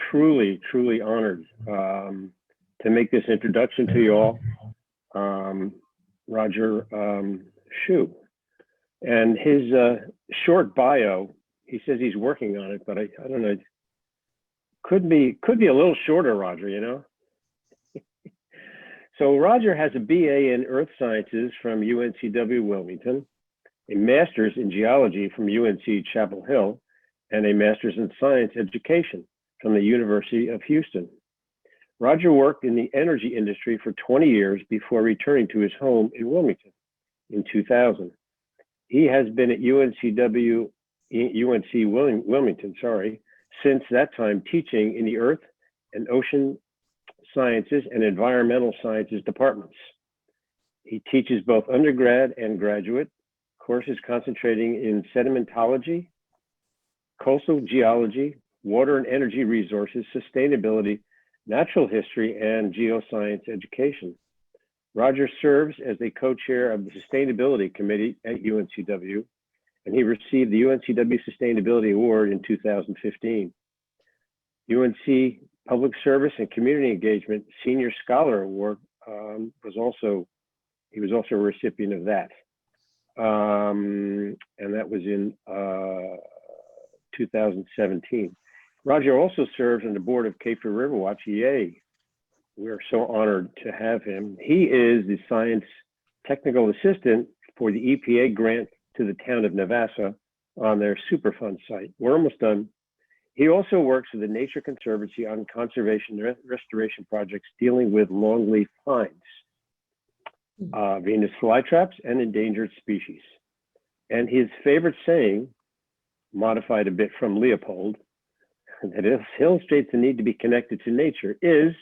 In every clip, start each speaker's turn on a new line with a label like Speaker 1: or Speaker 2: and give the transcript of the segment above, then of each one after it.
Speaker 1: truly, truly honored to make this introduction to you all. Roger Shew. And his short bio, he says he's working on it, but I don't know. Could be a little shorter, Roger, you know? So Roger has a BA in Earth Sciences from UNCW Wilmington, a master's in geology from UNC Chapel Hill, and a master's in science education from the University of Houston. Roger worked in the energy industry for 20 years before returning to his home in Wilmington in 2000. He has been at UNC Wilmington, since that time, teaching in the Earth and Ocean Sciences and Environmental Sciences departments. He teaches both undergrad and graduate courses concentrating in sedimentology, coastal geology, water and energy resources, sustainability, natural history, and geoscience education. Roger serves as a co-chair of the Sustainability Committee at UNCW, and he received the UNCW Sustainability Award in 2015. UNC Public Service and Community Engagement Senior Scholar Award he was also a recipient of that. And that was in 2017. Roger also serves on the board of Cape Fear Riverwatch. Yay, we're so honored to have him. He is the science technical assistant for the EPA grant to the town of Navassa on their Superfund site. We're almost done. He also works with the Nature Conservancy on conservation restoration projects dealing with longleaf pines, Venus flytraps, and endangered species. And his favorite saying, modified a bit from Leopold, that illustrates the need to be connected to nature, is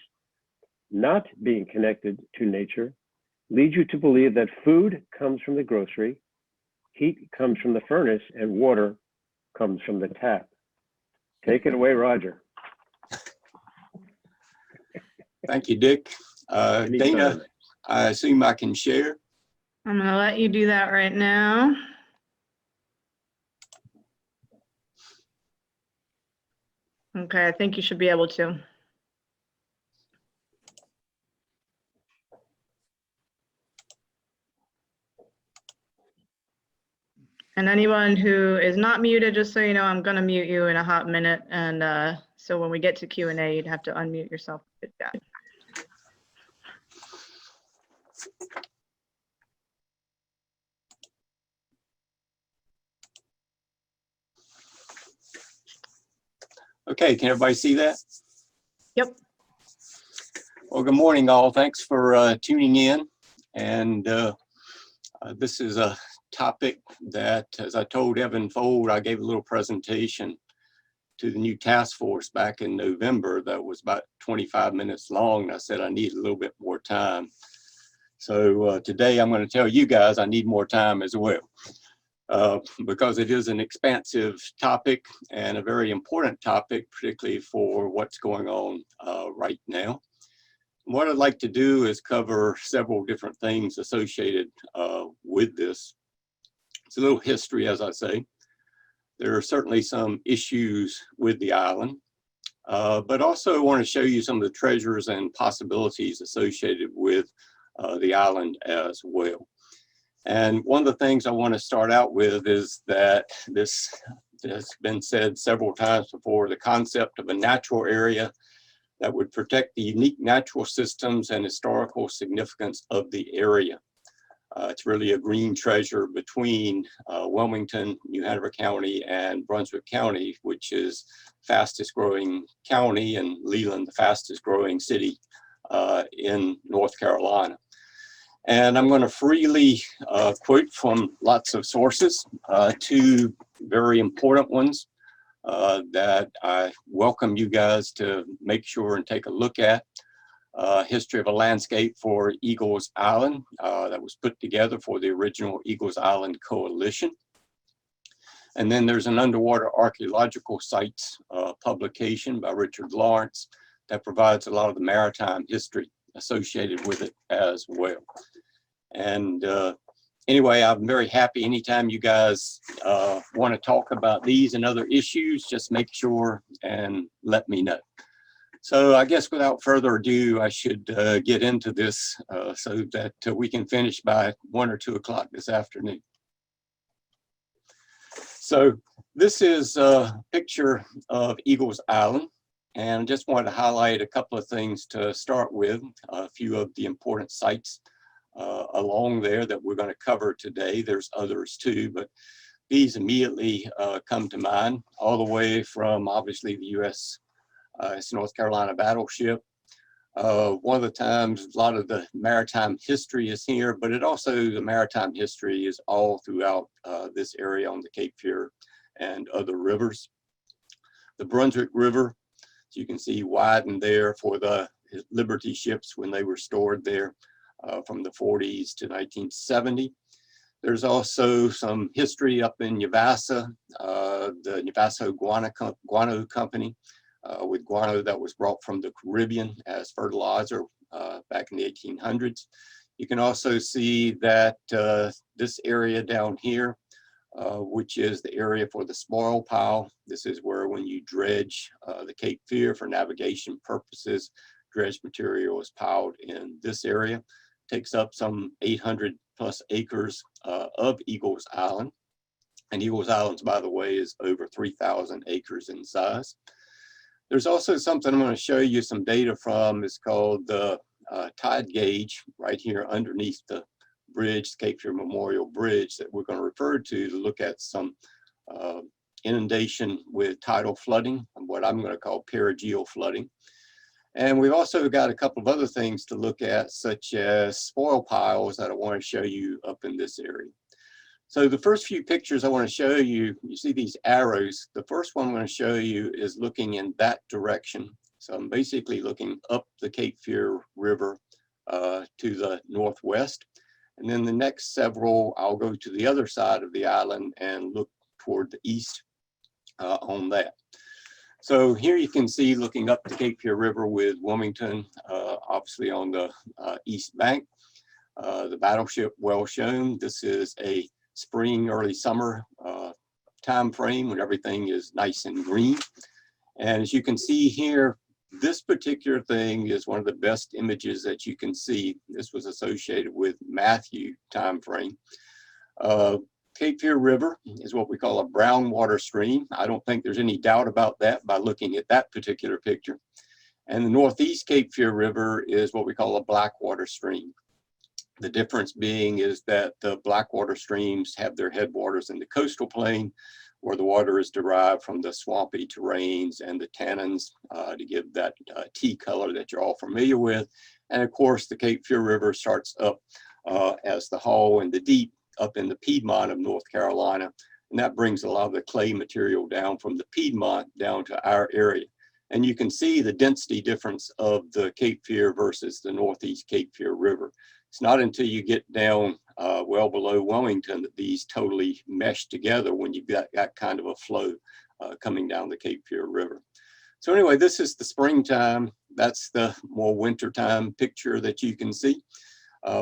Speaker 1: not being connected to nature leads you to believe that food comes from the grocery, heat comes from the furnace, and water comes from the tap. Take it away, Roger.
Speaker 2: Thank you, Dick. Dana, I assume I can share.
Speaker 3: I'm going to let you do that right now. Okay, I think you should be able to. And anyone who is not muted, just so you know, I'm going to mute you in a hot minute. And so when we get to Q&A, you'd have to unmute yourself.
Speaker 2: Okay, can everybody see that?
Speaker 3: Yep.
Speaker 2: Well, good morning, all. Thanks for tuning in. And this is a topic that, as I told Evan Fold, I gave a little presentation to the new task force back in November that was about 25 minutes long. And I said I need a little bit more time. So today I'm going to tell you guys I need more time as well, because it is an expansive topic and a very important topic, particularly for what's going on right now. What I'd like to do is cover several different things associated with this. It's a little history, as I say. There are certainly some issues with the island, but also I want to show you some of the treasures and possibilities associated with the island as well. And one of the things I want to start out with is that this has been said several times before, the concept of a natural area that would protect the unique natural systems and historical significance of the area. It's really a green treasure between Wilmington, New Hanover County, and Brunswick County, which is fastest growing county, and Leland, the fastest growing city in North Carolina. And I'm going to freely quote from lots of sources, two very important ones that I welcome you guys to make sure and take a look at. History of a Landscape for Eagles Island that was put together for the original Eagles Island Coalition. And then there's an underwater archaeological sites publication by Richard Lawrence that provides a lot of the maritime history associated with it as well. And anyway, I'm very happy anytime you guys want to talk about these and other issues, just make sure and let me know. So I guess without further ado, I should get into this so that we can finish by 1 or 2 o'clock this afternoon. So this is a picture of Eagles Island, and I just wanted to highlight a couple of things to start with, a few of the important sites along there that we're going to cover today. There's others too, but these immediately come to mind, all the way from obviously the U.S. North Carolina battleship. One of the times, a lot of the maritime history is here, but it also, the maritime history is all throughout this area on the Cape Fear and other rivers. The Brunswick River, as you can see, widened there for the Liberty ships when they were stored there from the 40s to 1970. There's also some history up in Yavassa, the Yavasso Guano Company, with guano that was brought from the Caribbean as fertilizer back in the 1800s. You can also see that this area down here, which is the area for the spoil pile. This is where, when you dredge the Cape Fear for navigation purposes, dredge material is piled in this area. Takes up some 800 plus acres of Eagles Island. And Eagles Island, by the way, is over 3,000 acres in size. There's also something I'm going to show you some data from. It's called the tide gauge right here underneath the bridge, Cape Fear Memorial Bridge, that we're going to refer to look at some inundation with tidal flooding, and what I'm going to call perigeo flooding. And we've also got a couple of other things to look at, such as spoil piles that I want to show you up in this area. So the first few pictures I want to show you, you see these arrows. The first one I'm going to show you is looking in that direction. So I'm basically looking up the Cape Fear River to the northwest. And then the next several, I'll go to the other side of the island and look toward the east on that. So here you can see, looking up the Cape Fear River with Wilmington, obviously on the east bank. The battleship well shown. This is a spring, early summer time frame when everything is nice and green. And as you can see here, this particular thing is one of the best images that you can see. This was associated with Matthew time frame. Cape Fear River is what we call a brown water stream. I don't think there's any doubt about that by looking at that particular picture. And the Northeast Cape Fear River is what we call a black water stream. The difference being is that the black water streams have their headwaters in the coastal plain, where the water is derived from the swampy terrains and the tannins to give that tea color that you're all familiar with. And of course, the Cape Fear River starts up as the Haw and the Deep up in the Piedmont of North Carolina. And that brings a lot of the clay material down from the Piedmont down to our area. And you can see the density difference of the Cape Fear versus the Northeast Cape Fear River. It's not until you get down well below Wilmington that these totally mesh together when you've got that kind of a flow coming down the Cape Fear River. So anyway, this is the springtime. That's the more wintertime picture that you can see.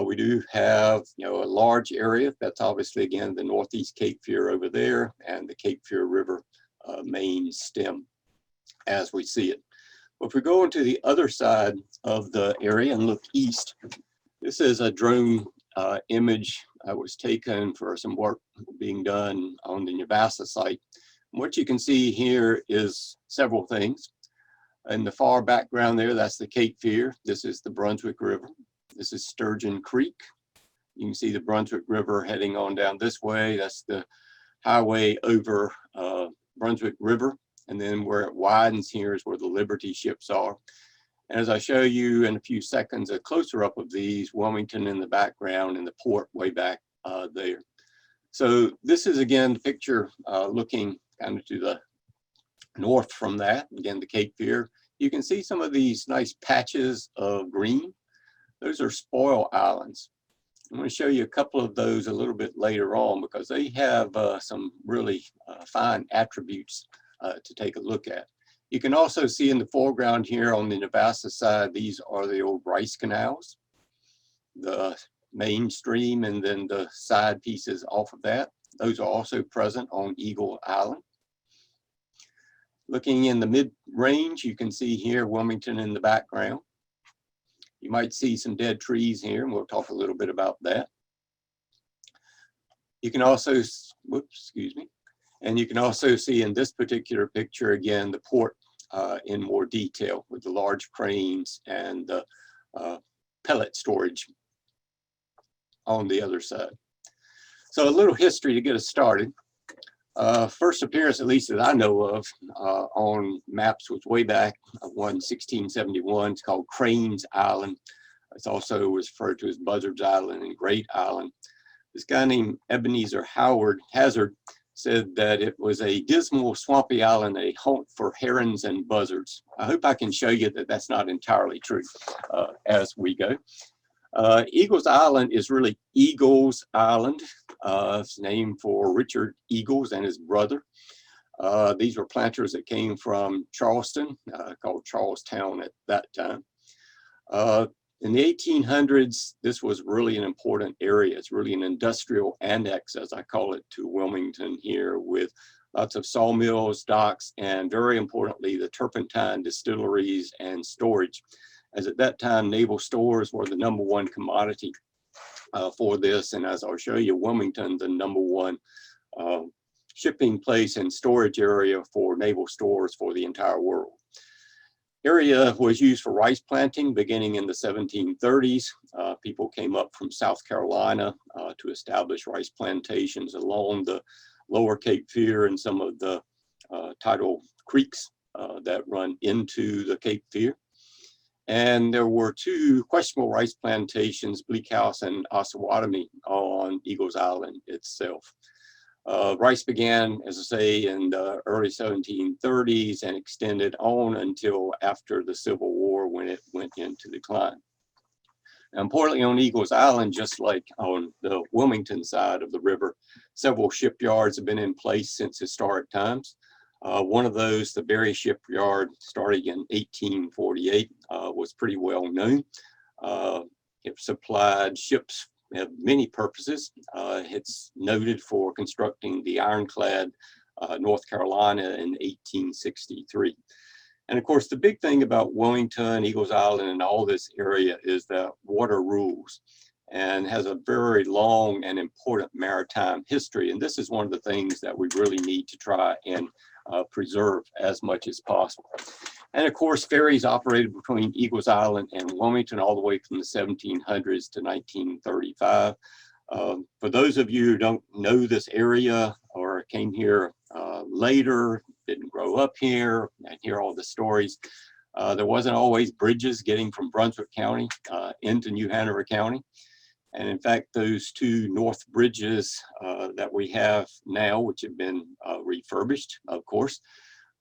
Speaker 2: We do have, a large area. That's obviously, again, the Northeast Cape Fear over there and the Cape Fear River main stem as we see it. But if we go into the other side of the area and look east, this is a drone image that was taken for some work being done on the Yavassa site. And what you can see here is several things. In the far background there, that's the Cape Fear. This is the Brunswick River. This is Sturgeon Creek. You can see the Brunswick River heading on down this way. That's the highway over Brunswick River. And then where it widens here is where the Liberty ships are. And as I show you in a few seconds, a closer up of these, Wilmington in the background and the port way back there. So this is, again, the picture looking kind of to the north from that, again, the Cape Fear. You can see some of these nice patches of green. Those are spoil islands. I'm going to show you a couple of those a little bit later on because they have some really fine attributes to take a look at. You can also see in the foreground here on the Yavassa side, these are the old rice canals, the main stream, and then the side pieces off of that. Those are also present on Eagle Island. Looking in the mid-range, you can see here Wilmington in the background. You might see some dead trees here, and we'll talk a little bit about that. You can also, excuse me, and you can also see in this particular picture, again, the port in more detail with the large cranes and the pellet storage on the other side. So a little history to get us started. First appearance, at least that I know of, on maps was way back, 1671. It's called Cranes Island. It's also referred to as Buzzards Island and Great Island. This guy named Ebenezer Hazard said that it was a dismal, swampy island, a haunt for herons and buzzards. I hope I can show you that that's not entirely true as we go. Eagles Island is really Eagles Island. It's named for Richard Eagles and his brother. These were planters that came from Charleston, called Charlestown at that time. In the 1800s, this was really an important area. It's really an industrial annex, as I call it, to Wilmington here, with lots of sawmills, docks, and very importantly, the turpentine distilleries and storage. As at that time, naval stores were the #1 commodity for this. And as I'll show you, Wilmington, the #1 shipping place and storage area for naval stores for the entire world. Area was used for rice planting beginning in the 1730s. People came up from South Carolina to establish rice plantations along the lower Cape Fear and some of the tidal creeks that run into the Cape Fear. And there were 2 questionable rice plantations, Bleak House and Osawatomie, on Eagles Island itself. Rice began, as I say, in the early 1730s and extended on until after the Civil War, when it went into decline. Now, importantly, on Eagles Island, just like on the Wilmington side of the river, several shipyards have been in place since historic times. One of those, the Berry Shipyard, starting in 1848, was pretty well known. It supplied ships have many purposes. It's noted for constructing the Ironclad, North Carolina in 1863. And of course, the big thing about Wilmington, Eagles Island, and all this area is that water rules and has a very long and important maritime history. And this is one of the things that we really need to try and preserve as much as possible. And of course, ferries operated between Eagles Island and Wilmington all the way from the 1700s to 1935. For those of you who don't know this area or came here later, didn't grow up here and hear all the stories, there wasn't always bridges getting from Brunswick County into New Hanover County. And in fact, those 2 north bridges that we have now, which have been refurbished, of course,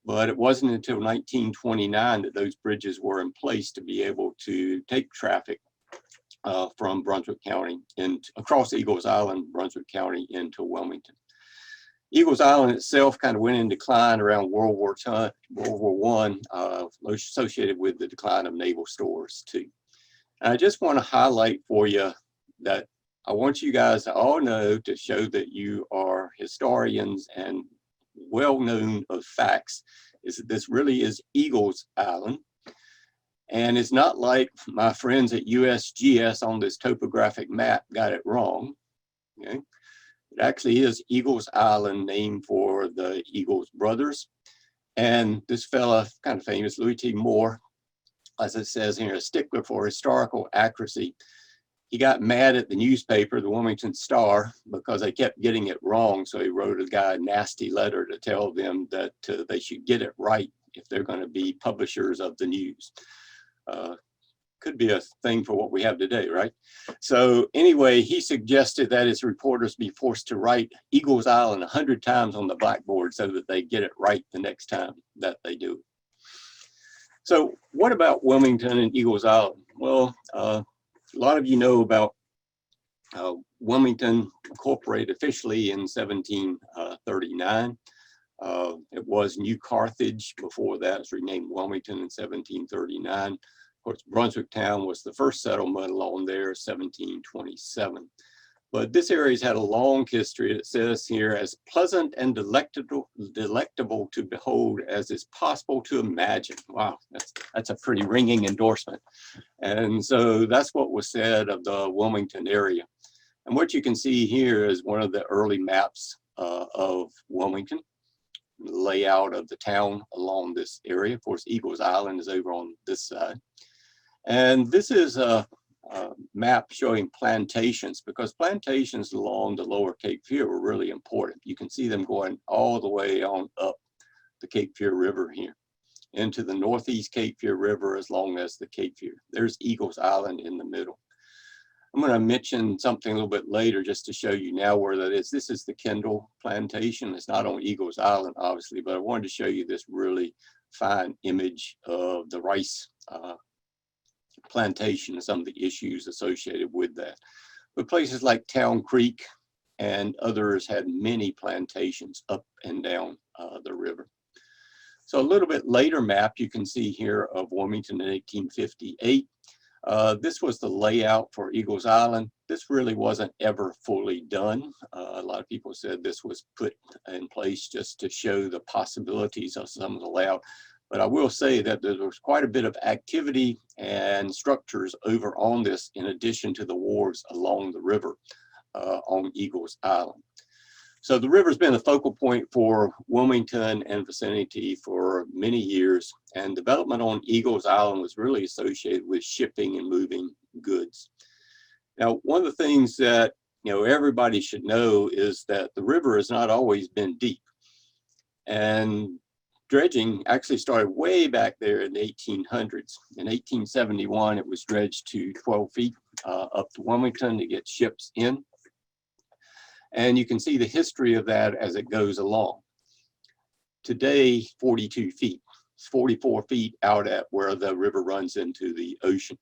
Speaker 2: but it wasn't until 1929 that those bridges were in place to be able to take traffic from Brunswick County and across Eagles Island, Brunswick County into Wilmington. Eagles Island itself kind of went in decline around World War I, associated with the decline of naval stores too. And I just want to highlight for you that I want you guys to all know, to show that you are historians and well known of facts, is that this really is Eagles Island. And it's not like my friends at USGS on this topographic map got it wrong. Okay? It actually is Eagles Island, named for the Eagles brothers. And this fella, kind of famous, Louis T. Moore, as it says here, a stickler for historical accuracy. He got mad at the newspaper, the Wilmington Star, because they kept getting it wrong. So he wrote a guy a nasty letter to tell them that they should get it right if they're going to be publishers of the news. Could be a thing for what we have today, right? So anyway, he suggested that his reporters be forced to write Eagles Island 100 times on the blackboard so that they get it right the next time that they do it. So what about Wilmington and Eagles Island? Well, a lot of you know about Wilmington incorporated officially in 1739. It was New Carthage before that. It was renamed Wilmington in 1739. Of course, Brunswick Town was the first settlement along there, 1727. But this area's had a long history. It says here, as pleasant and delectable to behold as is possible to imagine. Wow, that's a pretty ringing endorsement. And so that's what was said of the Wilmington area. And what you can see here is one of the early maps of Wilmington, the layout of the town along this area. Of course, Eagles Island is over on this side. And this is a map showing plantations, because plantations along the lower Cape Fear were really important. You can see them going all the way on up the Cape Fear River here into the northeast Cape Fear River as long as the Cape Fear. There's Eagles Island in the middle. I'm going to mention something a little bit later just to show you now where that is. This is the Kendall plantation. It's not on Eagles Island, obviously, but I wanted to show you this really fine image of the rice plantation and some of the issues associated with that. But places like Town Creek and others had many plantations up and down the river. So a little bit later map you can see here of Wilmington in 1858. This was the layout for Eagles Island. This really wasn't ever fully done. A lot of people said this was put in place just to show the possibilities of some of the layout. But I will say that there was quite a bit of activity and structures over on this, in addition to the wharves along the river on Eagles Island. So the river's been a focal point for Wilmington and vicinity for many years, and development on Eagles Island was really associated with shipping and moving goods. Now, one of the things that everybody should know is that the river has not always been deep, and dredging actually started way back there in the 1800s. In 1871, it was dredged to 12 feet up to Wilmington to get ships in. And you can see the history of that as it goes along. Today, 42 feet. It's 44 feet out at where the river runs into the ocean.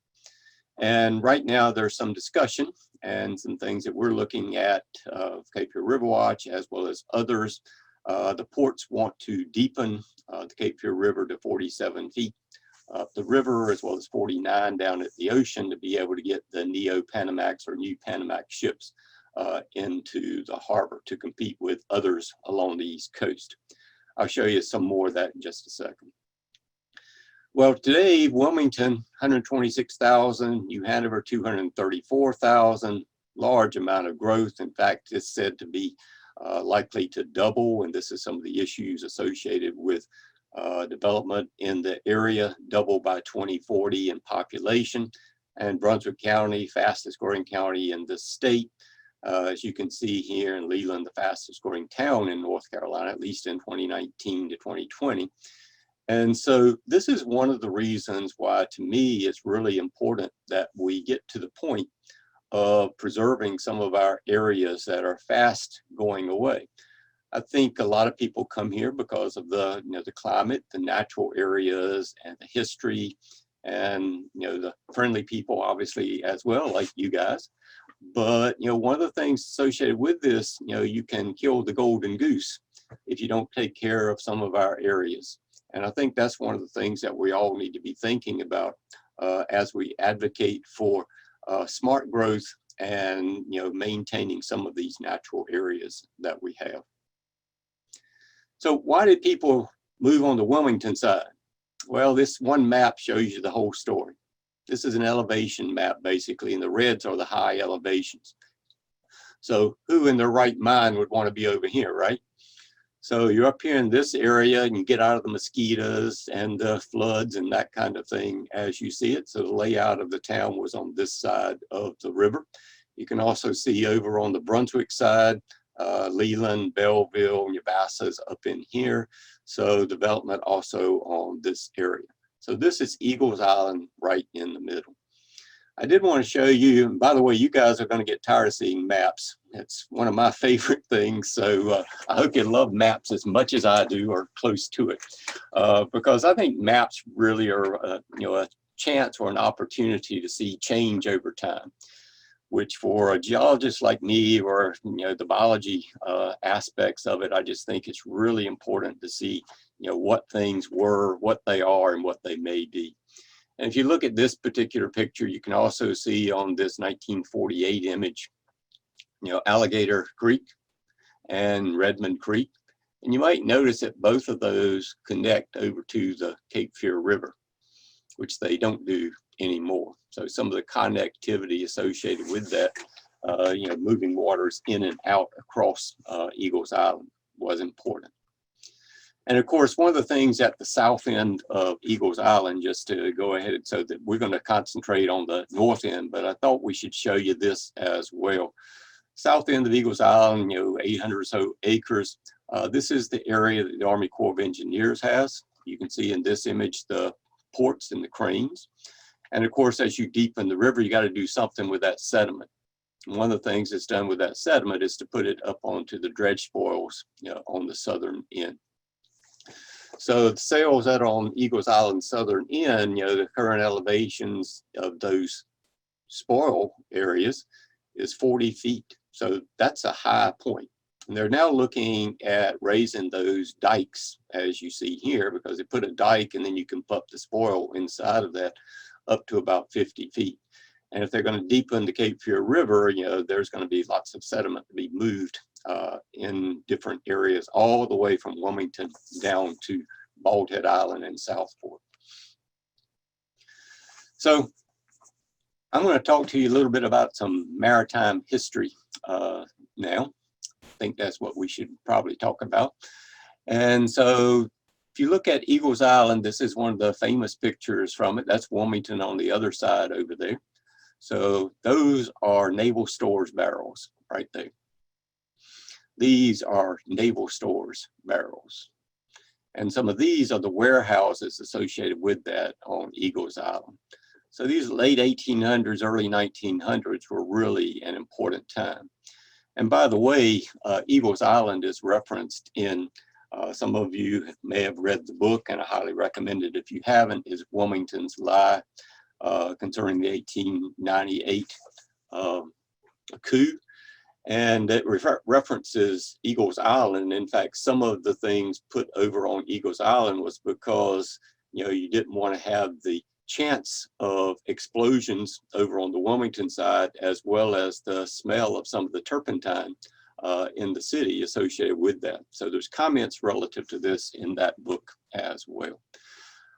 Speaker 2: And right now there's some discussion and some things that we're looking at, Cape Fear River Watch as well as others. The ports want to deepen the Cape Fear River to 47 feet up the river, as well as 49 down at the ocean, to be able to get the Neo-Panamax or New Panamax ships into the harbor to compete with others along the East Coast. I'll show you some more of that in just a second. Well, today, Wilmington, 126,000, New Hanover, 234,000, large amount of growth. In fact, it's said to be likely to double, and this is some of the issues associated with development in the area, double by 2040 in population. And Brunswick County, fastest growing county in the state. As you can see here in Leland, the fastest growing town in North Carolina, at least in 2019 to 2020. And so this is one of the reasons why, to me, it's really important that we get to the point of preserving some of our areas that are fast going away. I think a lot of people come here because of the, the climate, the natural areas, and the history, and the friendly people, obviously, as well, like you guys. But one of the things associated with this, you can kill the golden goose if you don't take care of some of our areas. And I think that's one of the things that we all need to be thinking about as we advocate for smart growth and maintaining some of these natural areas that we have. So why did people move on the Wilmington side? Well, this one map shows you the whole story. This is an elevation map, basically, and the reds are the high elevations. So who in their right mind would want to be over here, right? So you're up here in this area and you get out of the mosquitoes and the floods and that kind of thing as you see it. So the layout of the town was on this side of the river. You can also see over on the Brunswick side, Leland, Belleville, Navassa's up in here. So development also on this area. So this is Eagles Island right in the middle. I did want to show you, and by the way, you guys are going to get tired of seeing maps. It's one of my favorite things. So I hope you love maps as much as I do, or close to it, because I think maps really are a chance or an opportunity to see change over time, which for a geologist like me, or the biology aspects of it, I just think it's really important to see what things were, what they are, and what they may be. And if you look at this particular picture, you can also see on this 1948 image Alligator Creek and Redmond Creek. And you might notice that both of those connect over to the Cape Fear River, which they don't do anymore. So some of the connectivity associated with that, moving waters in and out across Eagles Island was important. And of course, one of the things at the south end of Eagles Island, just to go ahead, so that we're going to concentrate on the north end, but I thought we should show you this as well. South end of Eagles Island, 800 or so acres. This is the area that the Army Corps of Engineers has. You can see in this image the ports and the cranes. And of course, as you deepen the river, you got to do something with that sediment. And one of the things that's done with that sediment is to put it up onto the dredge spoils on the southern end. So the sails that are on Eagles Island southern end, the current elevations of those spoil areas is 40 feet. So that's a high point. And they're now looking at raising those dikes, as you see here, because they put a dike and then you can pump the spoil inside of that up to about 50 feet. And if they're going to deepen the Cape Fear River, there's going to be lots of sediment to be moved in different areas, all the way from Wilmington down to Bald Head Island and Southport. So I'm going to talk to you a little bit about some maritime history now. I think that's what we should probably talk about. And so if you look at Eagles Island, this is one of the famous pictures from it. That's Wilmington on the other side over there. So those are naval stores barrels right there. These are naval stores barrels. And some of these are the warehouses associated with that on Eagles Island. So these late 1800s, early 1900s were really an important time. And by the way, Eagles Island is referenced in, some of you may have read the book, and I highly recommend it if you haven't, is Wilmington's Lie concerning the 1898 coup. And it references Eagles Island. In fact, some of the things put over on Eagles Island was because, you didn't want to have the chance of explosions over on the Wilmington side, as well as the smell of some of the turpentine in the city associated with that. So there's comments relative to this in that book as well. I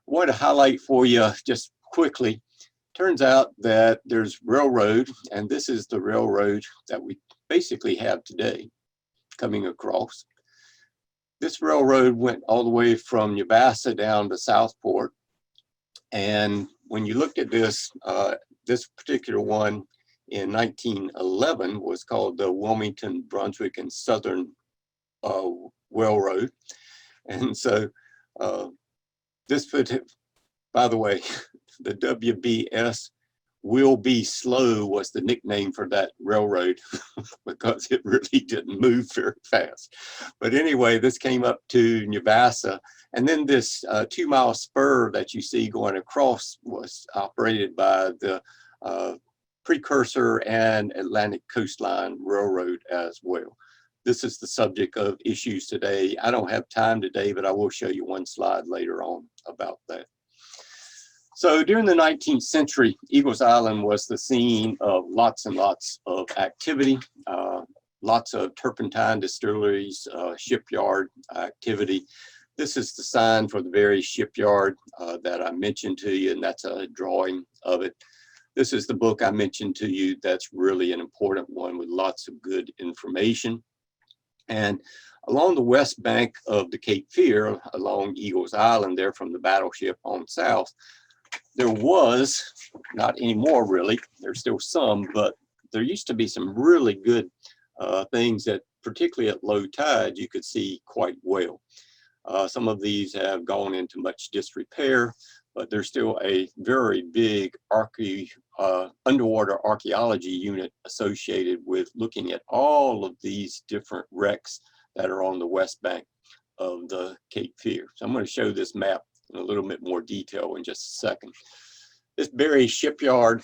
Speaker 2: want to highlight for you just quickly, turns out that there's railroad, and this is the railroad that we basically have today coming across. This railroad went all the way from Navassa down to Southport. And when you looked at this, this particular one in 1911 was called the Wilmington, Brunswick, and Southern Railroad. And so this, by the way, the WBS Will Be Slow was the nickname for that railroad because it really didn't move very fast. But anyway, this came up to Navassa. And then this 2-mile spur that you see going across was operated by the Precursor and Atlantic Coastline Railroad as well. This is the subject of issues today. I don't have time today, but I will show you one slide later on about that. So during the 19th century, Eagles Island was the scene of lots and lots of activity, lots of turpentine distilleries, shipyard activity. This is the sign for the very shipyard that I mentioned to you, and that's a drawing of it. This is the book I mentioned to you. That's really an important one with lots of good information. And along the west bank of the Cape Fear, along Eagles Island there from the battleship on south, there was, not anymore really, there's still some, but there used to be some really good things that, particularly at low tide, you could see quite well. Some of these have gone into much disrepair, but there's still a very big underwater archaeology unit associated with looking at all of these different wrecks that are on the west bank of the Cape Fear. So I'm going to show this map in a little bit more detail in just a second. This Berry Shipyard,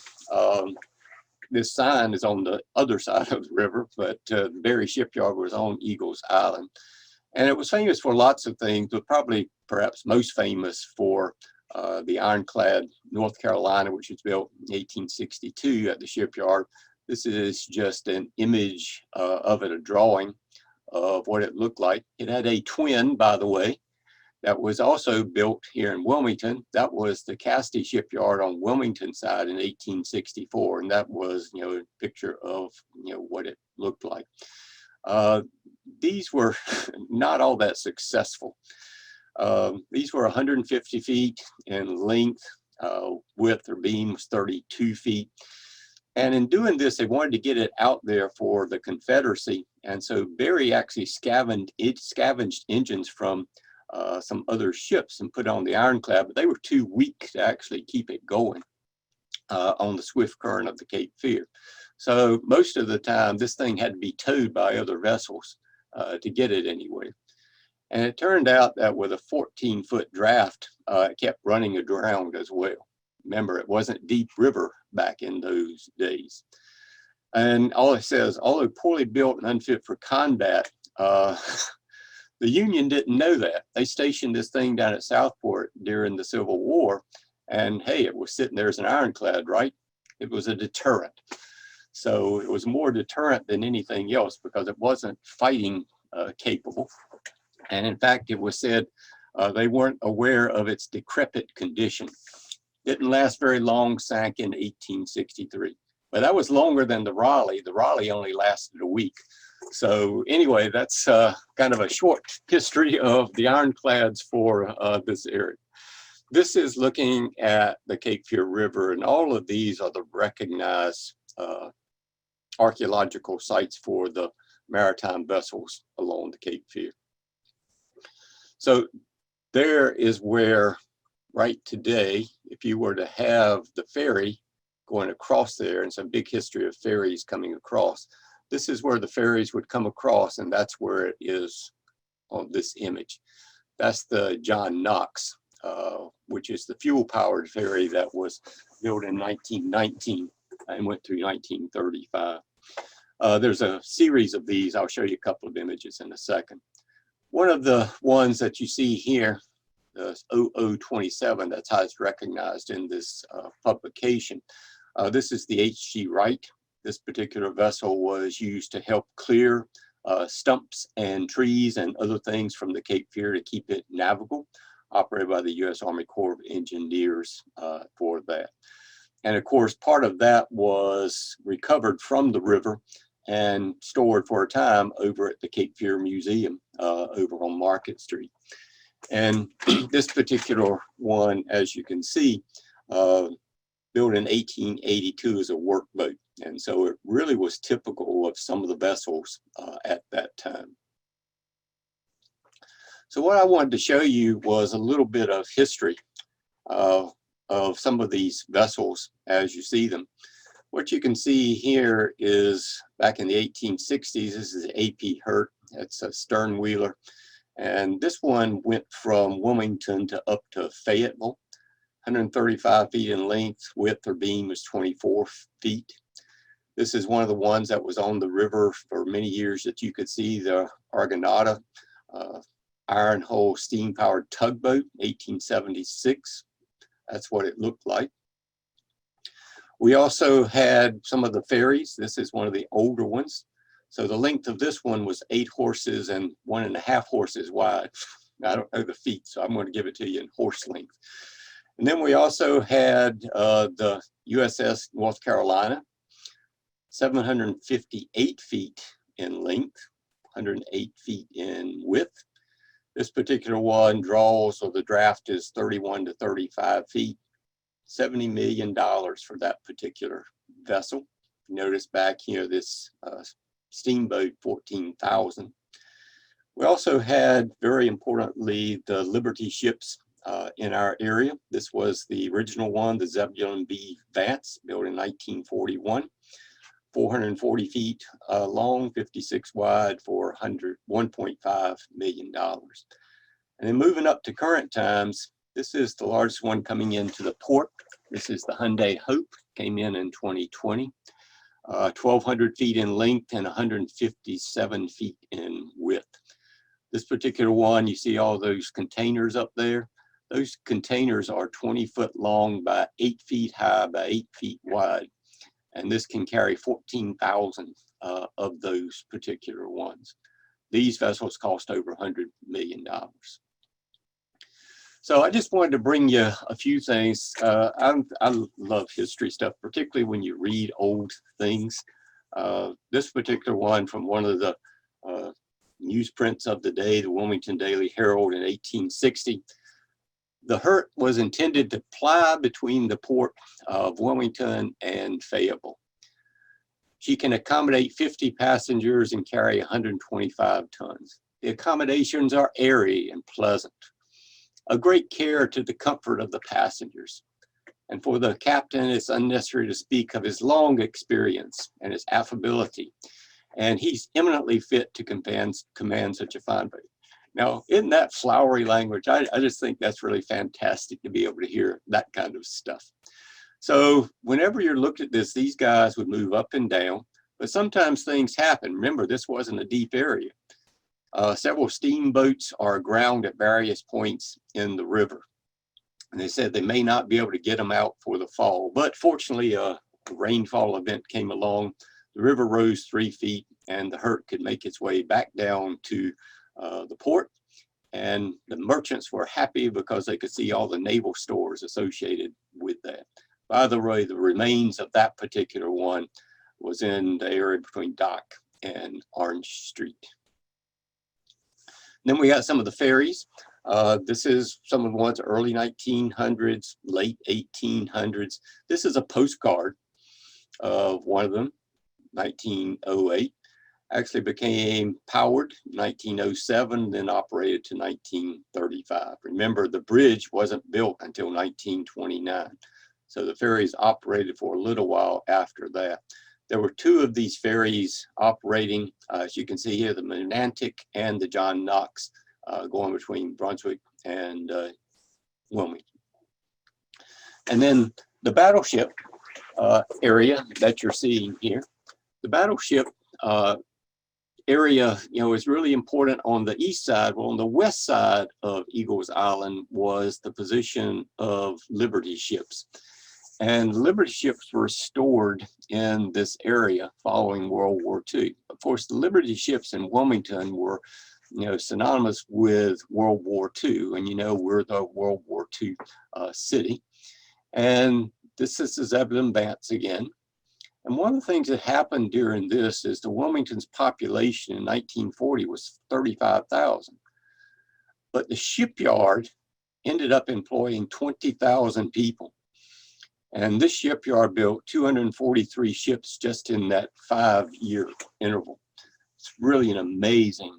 Speaker 2: this sign is on the other side of the river, but the Berry Shipyard was on Eagles Island. And it was famous for lots of things, but probably perhaps most famous for the Ironclad, North Carolina, which was built in 1862 at the shipyard. This is just an image of it, a drawing of what it looked like. It had a twin, by the way, that was also built here in Wilmington. That was the Castee shipyard on Wilmington side in 1864. And that was, you know, a picture of, you know, what it looked like. These were not all that successful. These were 150 feet in length. Width or beam was 32 feet. And in doing this, they wanted to get it out there for the Confederacy. And so Berry actually scavenged engines from some other ships and put on the Ironclad, but they were too weak to actually keep it going on the swift current of the Cape Fear. So most of the time, this thing had to be towed by other vessels to get it anywhere. And it turned out that with a 14-foot draft, it kept running aground as well. Remember, it wasn't deep river back in those days. And all it says, although poorly built and unfit for combat, the Union didn't know that. They stationed this thing down at Southport during the Civil War, and hey, it was sitting there as an ironclad, right? It was a deterrent. So it was more deterrent than anything else because it wasn't fighting capable. And in fact, it was said they weren't aware of its decrepit condition. Didn't last very long, sank in 1863. But that was longer than the Raleigh. The Raleigh only lasted a week. So anyway, that's kind of a short history of the ironclads for this area. This is looking at the Cape Fear River, and all of these are the recognized archaeological sites for the maritime vessels along the Cape Fear. So there is where, right today, if you were to have the ferry going across there, and some big history of ferries coming across, this is where the ferries would come across, and that's where it is on this image. That's the John Knox, which is the fuel-powered ferry that was built in 1919 and went through 1935. There's a series of these. I'll show you a couple of images in a second. One of the ones that you see here, the 0027, that's how it's recognized in this publication. This is the H.G. Wright. This particular vessel was used to help clear stumps and trees and other things from the Cape Fear to keep it navigable, operated by the U.S. Army Corps of Engineers for that. And of course, part of that was recovered from the river and stored for a time over at the Cape Fear Museum over on Market Street. And this particular one, as you can see, built in 1882 as a workboat. And so it really was typical of some of the vessels at that time. So what I wanted to show you was a little bit of history of some of these vessels as you see them. What you can see here is back in the 1860s, this is A.P. Hurt. It's a stern wheeler. And this one went from Wilmington to up to Fayetteville, 135 feet in length, width or beam was 24 feet. This is one of the ones that was on the river for many years that you could see, the Argonauta iron hull steam powered tugboat, 1876. That's what it looked like. We also had some of the ferries. This is one of the older ones. So the length of this one was 8 horses and 1.5 horses wide. I don't know the feet, so I'm going to give it to you in horse length. And then we also had the USS North Carolina, 758 feet in length, 108 feet in width. This particular one draws, or the draft is 31 to 35 feet. $70 million for that particular vessel. Notice back here, this steamboat, 14,000. We also had, very importantly, the Liberty ships in our area. This was the original one, the Zebulon B. Vance, built in 1941. 440 feet long, 56 wide for $1.5 million. And then moving up to current times, this is the largest one coming into the port. This is the Hyundai Hope, came in 2020. 1,200 feet in length and 157 feet in width. This particular one, you see all those containers up there. Those containers are 20 foot long by 8 feet high by 8 feet wide. and this can carry 14,000 of those particular ones. These vessels cost over $100 million. So I just wanted to bring you a few things. I love history stuff, particularly when you read old things. This particular one from one of the newsprints of the day, the Wilmington Daily Herald in 1860. The Hurt was intended to ply between the port of Wilmington and Fayetteville. She can accommodate 50 passengers and carry 125 tons. The accommodations are airy and pleasant, a great care to the comfort of the passengers. And for the captain, it's unnecessary to speak of his long experience and his affability. And he's eminently fit to command such a fine boat. Now, in that flowery language, I just think that's really fantastic to be able to hear that kind of stuff. So whenever you're looked at this, these guys would move up and down, but sometimes things happen. Remember, this wasn't a deep area. Several steamboats are aground at various points in the river. And they said they may not be able to get them out for the fall, but fortunately a rainfall event came along. The river rose 3 feet and the Hurt could make its way back down to the port. And the merchants were happy because they could see all the naval stores associated with that. By the way, the remains of that particular one was in the area between Dock and Orange Street. Then we got some of the ferries. This is some of the ones early 1900s, late 1800s. This is a postcard of one of them, 1908. Actually became powered 1907, then operated to 1935. Remember, the bridge wasn't built until 1929. So the ferries operated for a little while after that. There were 2 of these ferries operating, as you can see here, the Menantic and the John Knox, going between Brunswick and Wilmington. And then the battleship area that you're seeing here, the battleship area, is really important on the east side. Well, on the west side of Eagles Island was the position of Liberty ships. And Liberty ships were stored in this area following World War II. Of course, the Liberty ships in Wilmington were, synonymous with World War II. And we're the World War II city. And this is Zebulon Vance again. And one of the things that happened during this is the Wilmington's population in 1940 was 35,000. But the shipyard ended up employing 20,000 people. And this shipyard built 243 ships just in that 5-year interval. It's really an amazing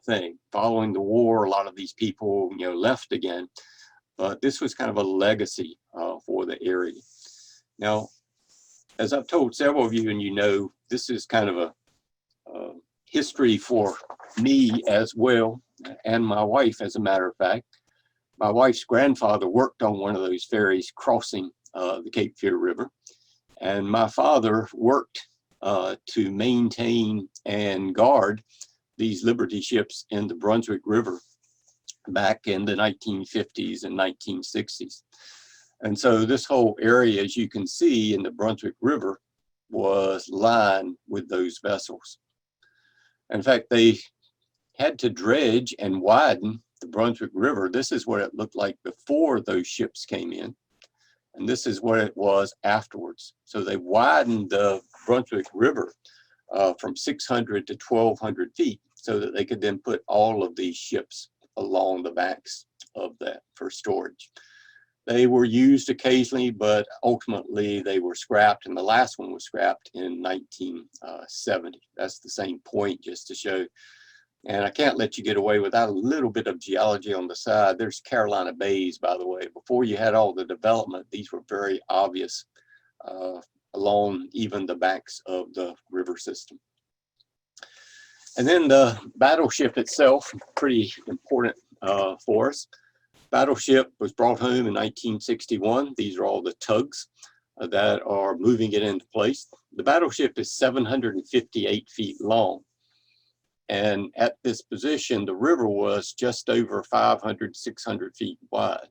Speaker 2: thing. Following the war, a lot of these people, left again. But this was kind of a legacy for the area. Now, as I've told several of you, and this is kind of a history for me as well, and my wife, as a matter of fact. My wife's grandfather worked on one of those ferries crossing the Cape Fear River, and my father worked to maintain and guard these Liberty ships in the Brunswick River back in the 1950s and 1960s. And so this whole area, as you can see in the Brunswick River, was lined with those vessels. In fact, they had to dredge and widen the Brunswick River. This is what it looked like before those ships came in. And this is what it was afterwards. So they widened the Brunswick River from 600 to 1,200 feet so that they could then put all of these ships along the banks of that for storage. They were used occasionally, but ultimately they were scrapped, and the last one was scrapped in 1970. That's the same point, just to show. And I can't let you get away without a little bit of geology on the side. There's Carolina Bays, by the way. Before you had all the development, these were very obvious along even the banks of the river system. And then the battleship itself, pretty important for us. Battleship was brought home in 1961. These are all the tugs that are moving it into place. The battleship is 758 feet long. And at this position, the river was just over 500, 600 feet wide.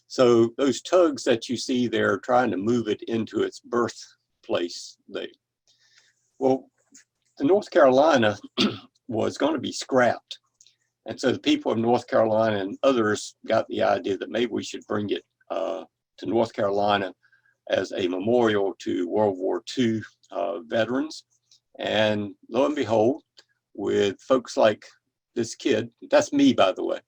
Speaker 2: So those tugs that you see there trying to move it into its berth place there. Well, the North Carolina was going to be scrapped. And so the people of North Carolina and others got the idea that maybe we should bring it to North Carolina as a memorial to World War II veterans. And lo and behold, with folks like this kid, that's me, by the way.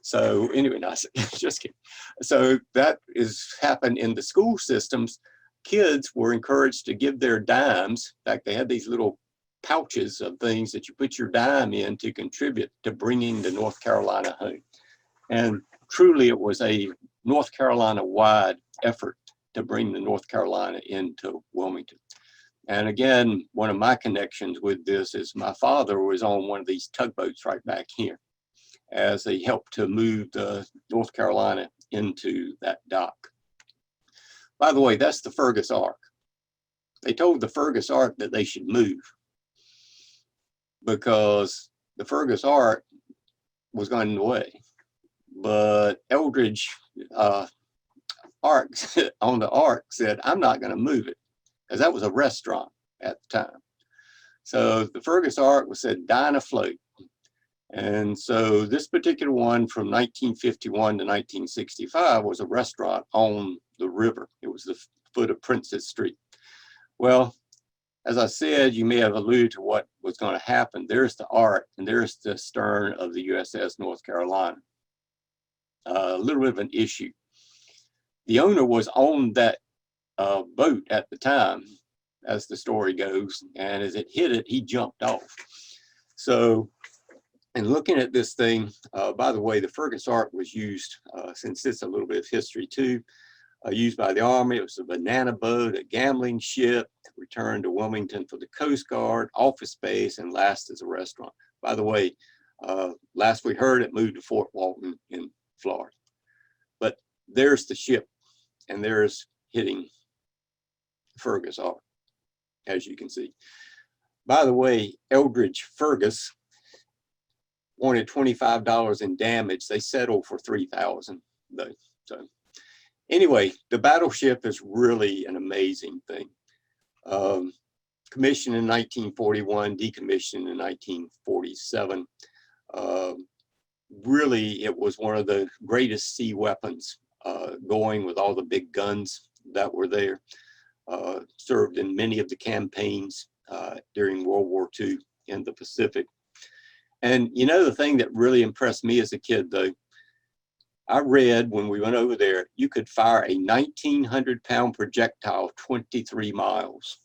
Speaker 2: So anyway, no, just kidding. So that is happened in the school systems. Kids were encouraged to give their dimes. In fact, they had these little pouches of things that you put your dime in to contribute to bringing the North Carolina home. And truly, it was a North Carolina-wide effort to bring the North Carolina into Wilmington. And again, one of my connections with this is my father was on one of these tugboats right back here as they helped to move the North Carolina into that dock. By the way, that's the Fergus Ark. They told the Fergus Ark that they should move because the Fergus Ark was going in the way. But Eldridge Ark on the Ark said, I'm not going to move it, because that was a restaurant at the time. So the Fergus Ark was said, dine afloat. And so this particular one from 1951 to 1965 was a restaurant on the river. It was the foot of Princess Street. Well, as I said, you may have alluded to what was going to happen. There's the Ark, and there's the stern of the USS North Carolina. A little bit of an issue. The owner was on that boat at the time, as the story goes, and as it hit it, he jumped off. So, and looking at this thing, by the way, the Fergus Ark was used, since it's a little bit of history too, used by the Army. It was a banana boat, a gambling ship, returned to Wilmington for the Coast Guard, office space, and last as a restaurant. By the way, last we heard, it moved to Fort Walton in Florida. But there's the ship, and there's hitting Fergus Ark, as you can see. By the way, Eldridge Fergus wanted $25 in damage. They settled for $3,000 though. So anyway, the battleship is really an amazing thing. Commissioned in 1941, decommissioned in 1947. Really, it was one of the greatest sea weapons going, with all the big guns that were there. Served in many of the campaigns during World War II in the Pacific. And you know, the thing that really impressed me as a kid, though, I read when we went over there, you could fire a 1,900-pound projectile 23 miles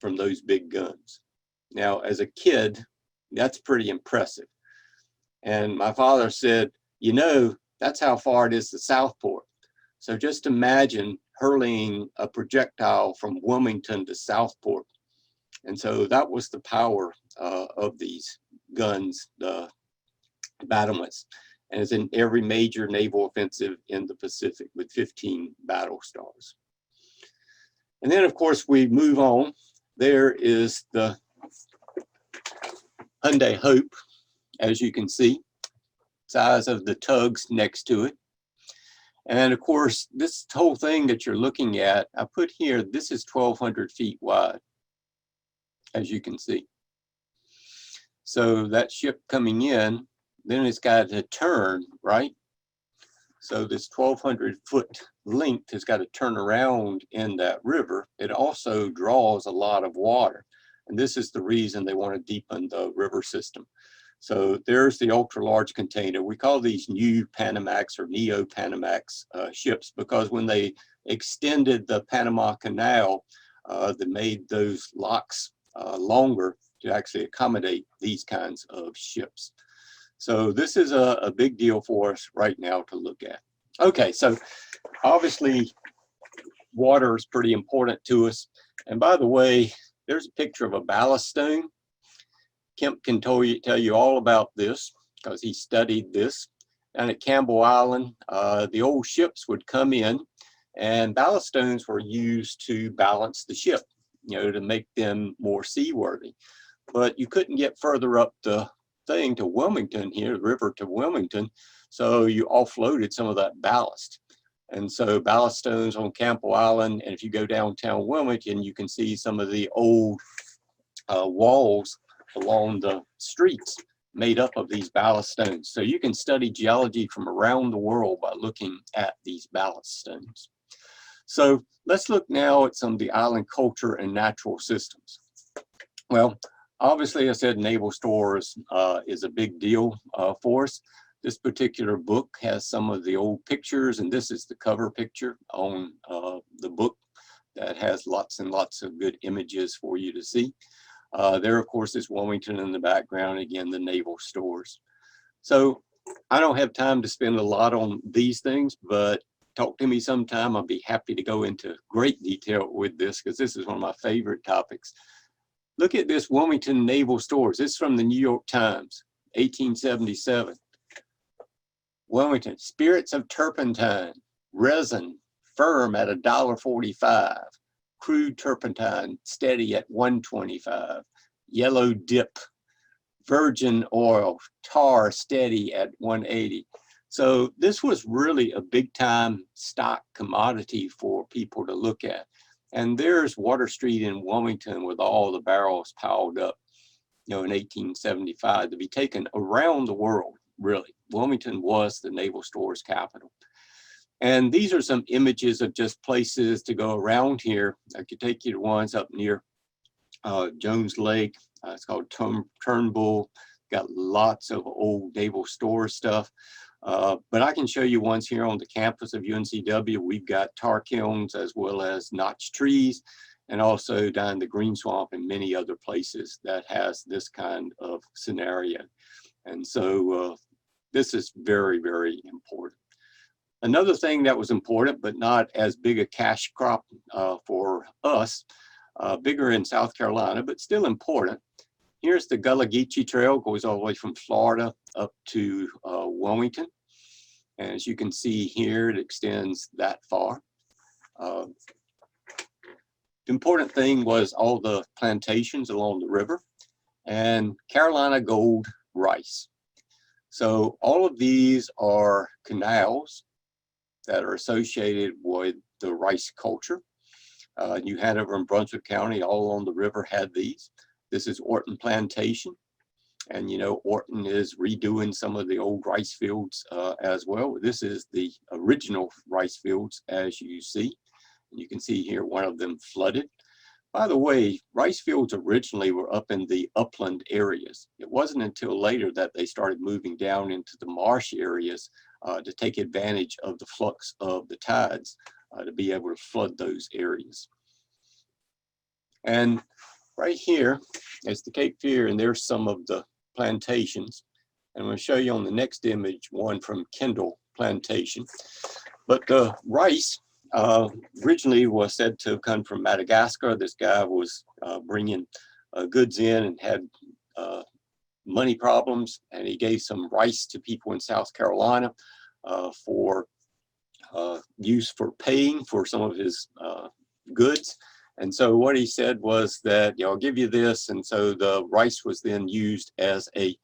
Speaker 2: from those big guns. Now, as a kid, that's pretty impressive. And my father said, you know, that's how far it is to Southport. So just imagine hurling a projectile from Wilmington to Southport. And so that was the power of these guns, the battlements. And it's in every major naval offensive in the Pacific with 15 battle stars. And then, of course, we move on. There is the Hyundai Hope, as you can see, size of the tugs next to it. And of course, this whole thing that you're looking at, I put here, this is 1,200 feet wide, as you can see. So that ship coming in, then it's got to turn, right? So this 1,200 foot length has got to turn around in that river. It also draws a lot of water. And this is the reason they want to deepen the river system. So there's the ultra large container. We call these new Panamax or Neo-Panamax ships, because when they extended the Panama Canal, they made those locks longer to actually accommodate these kinds of ships. So this is a big deal for us right now to look at. Okay, so obviously water is pretty important to us. And by the way, there's a picture of a ballast stone. Kemp can tell you all about this because he studied this. And at Campbell Island, the old ships would come in, and ballast stones were used to balance the ship, you know, to make them more seaworthy. But you couldn't get further up the thing to Wilmington here, the river to Wilmington, so you offloaded some of that ballast. And so ballast stones on Campbell Island, and if you go downtown Wilmington, you can see some of the old walls along the streets made up of these ballast stones. So you can study geology from around the world by looking at these ballast stones. So let's look now at some of the island culture and natural systems. Well, obviously I said naval stores is a big deal for us. This particular book has some of the old pictures, and this is the cover picture on the book that has lots and lots of good images for you to see. There, of course, is Wilmington in the background, again, the naval stores. So I don't have time to spend a lot on these things, but talk to me sometime. I'll be happy to go into great detail with this because this is one of my favorite topics. Look at this Wilmington Naval Stores. This is from the New York Times, 1877. Wilmington, spirits of turpentine, resin, firm at $1.45. Crude turpentine, steady at $1.25. Yellow dip, virgin oil, tar, steady at $1.80. So this was really a big time stock commodity for people to look at. And there's Water Street in Wilmington with all the barrels piled up, in 1875 to be taken around the world, really. Wilmington was the naval stores capital. And these are some images of just places to go around here. I could take you to ones up near Jones Lake. It's called Turnbull. Got lots of old naval store stuff. But I can show you ones here on the campus of UNCW. We've got tar kilns as well as notch trees, and also down the Green Swamp and many other places that has this kind of scenario. And so this is very, very important. Another thing that was important, but not as big a cash crop for us, bigger in South Carolina, but still important. Here's the Gullah Geechee Trail, goes all the way from Florida up to Wilmington. And as you can see here, it extends that far. The important thing was all the plantations along the river and Carolina gold rice. So all of these are canals that are associated with the rice culture. New Hanover and Brunswick County, all along the river, had these. This is Orton Plantation. And Orton is redoing some of the old rice fields as well. This is the original rice fields, as you see. You can see here one of them flooded. By the way, rice fields originally were up in the upland areas. It wasn't until later that they started moving down into the marsh areas to take advantage of the flux of the tides to be able to flood those areas. And right here is the Cape Fear, and there's some of the plantations. And I'm going to show you on the next image one from Kendall Plantation. But the rice originally was said to have come from Madagascar. This guy was bringing goods in and had money problems, and he gave some rice to people in South Carolina for use for paying for some of his goods. And so what he said was that, I'll give you this. And so the rice was then used as a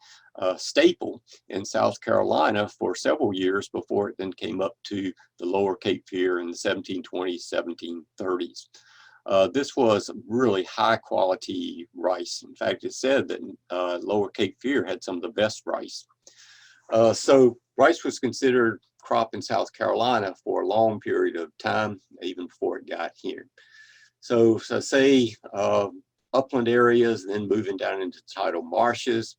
Speaker 2: staple in South Carolina for several years before it then came up to the lower Cape Fear in the 1720s, 1730s. This was really high quality rice. In fact, it said that lower Cape Fear had some of the best rice. So rice was considered crop in South Carolina for a long period of time, even before it got here. So say upland areas, then moving down into tidal marshes.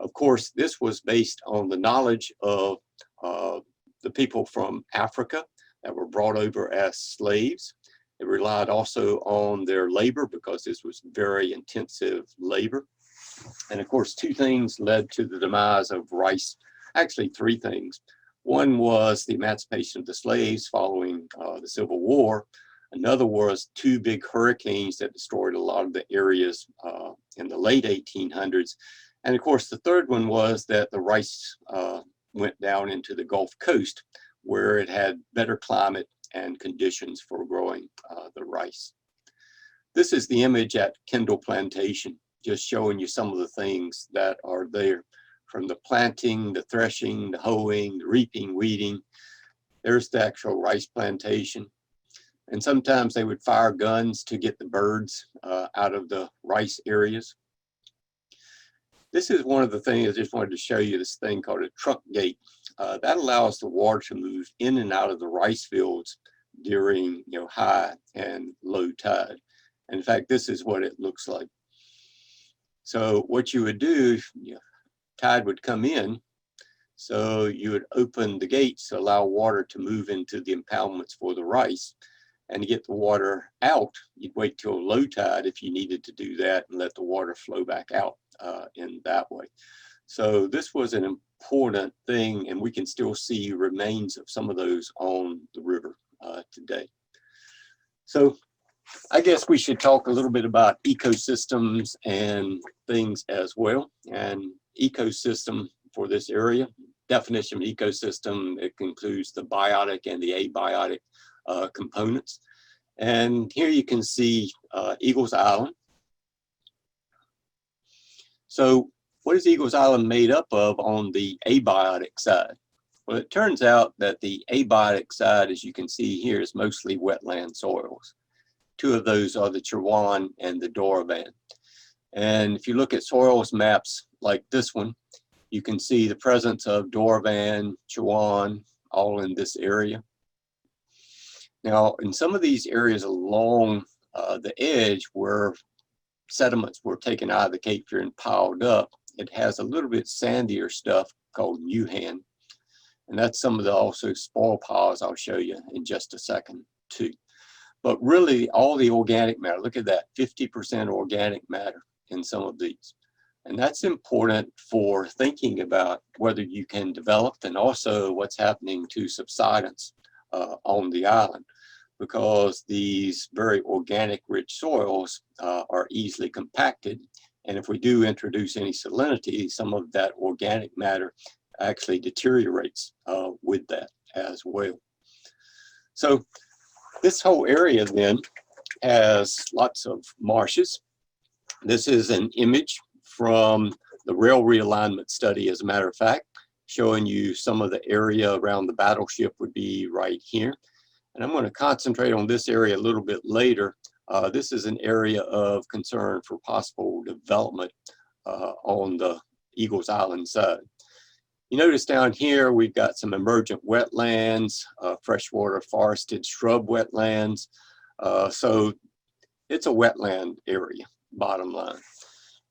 Speaker 2: Of course, this was based on the knowledge of the people from Africa that were brought over as slaves. It relied also on their labor because this was very intensive labor. And of course, two things led to the demise of rice. Actually, three things. One was the emancipation of the slaves following the Civil War. Another was two big hurricanes that destroyed a lot of the areas in the late 1800s. And of course, the third one was that the rice went down into the Gulf Coast, where it had better climate and conditions for growing the rice. This is the image at Kendall Plantation, just showing you some of the things that are there, from the planting, the threshing, the hoeing, the reaping, weeding. There's the actual rice plantation. And sometimes they would fire guns to get the birds out of the rice areas. This is one of the things I just wanted to show you, this thing called a truck gate. That allows the water to move in and out of the rice fields during high and low tide. In fact, this is what it looks like. So what you would do, tide would come in, so you would open the gates to allow water to move into the impoundments for the rice. And to get the water out, you'd wait till low tide if you needed to do that and let the water flow back out in that way. So this was an important thing, and we can still see remains of some of those on the river today. So I guess we should talk a little bit about ecosystems and things as well. And ecosystem for this area, definition of ecosystem, it includes the biotic and the abiotic components. And here you can see Eagles Island. So what is Eagles Island made up of on the abiotic side? Well, it turns out that the abiotic side, as you can see here, is mostly wetland soils. Two of those are the Chewan and the Doravan. And if you look at soils maps like this one, you can see the presence of Doravan, Chewan, all in this area. Now, in some of these areas along the edge where sediments were taken out of the Cape Fear and piled up, it has a little bit sandier stuff called Yuhan. And that's some of the also spoil piles I'll show you in just a second too. But really all the organic matter, look at that, 50% organic matter in some of these. And that's important for thinking about whether you can develop and also what's happening to subsidence on the island, because these very organic rich soils are easily compacted. And if we do introduce any salinity, some of that organic matter actually deteriorates with that as well. So this whole area then has lots of marshes. This is an image from the rail realignment study, as a matter of fact, showing you some of the area around the battleship would be right here. And I'm going to concentrate on this area a little bit later. This is an area of concern for possible development on the Eagles Island side. You notice down here, we've got some emergent wetlands, freshwater forested shrub wetlands. So it's a wetland area, bottom line.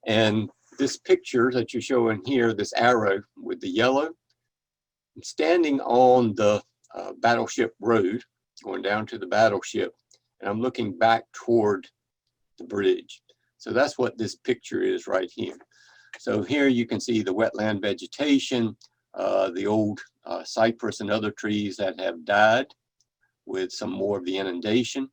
Speaker 2: And this picture that you're showing here, this arrow with the yellow, I'm standing on the battleship road, going down to the battleship, and I'm looking back toward the bridge. So that's what this picture is right here. So here you can see the wetland vegetation, the old cypress and other trees that have died with some more of the inundation.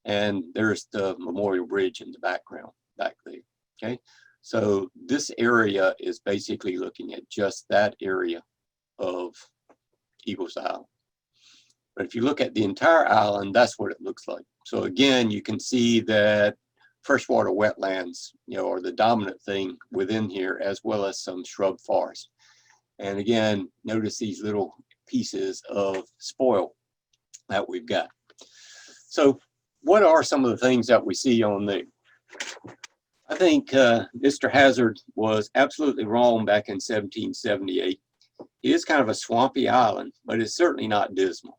Speaker 2: And there's the Memorial Bridge in the background back there, okay? So this area is basically looking at just that area of Eagles Island. But if you look at the entire island, that's what it looks like. So again, you can see that freshwater wetlands, are the dominant thing within here, as well as some shrub forest. And again, notice these little pieces of spoil that we've got. So what are some of the things that we see on there? I think Mr. Hazard was absolutely wrong back in 1778. It is kind of a swampy island, but it's certainly not dismal.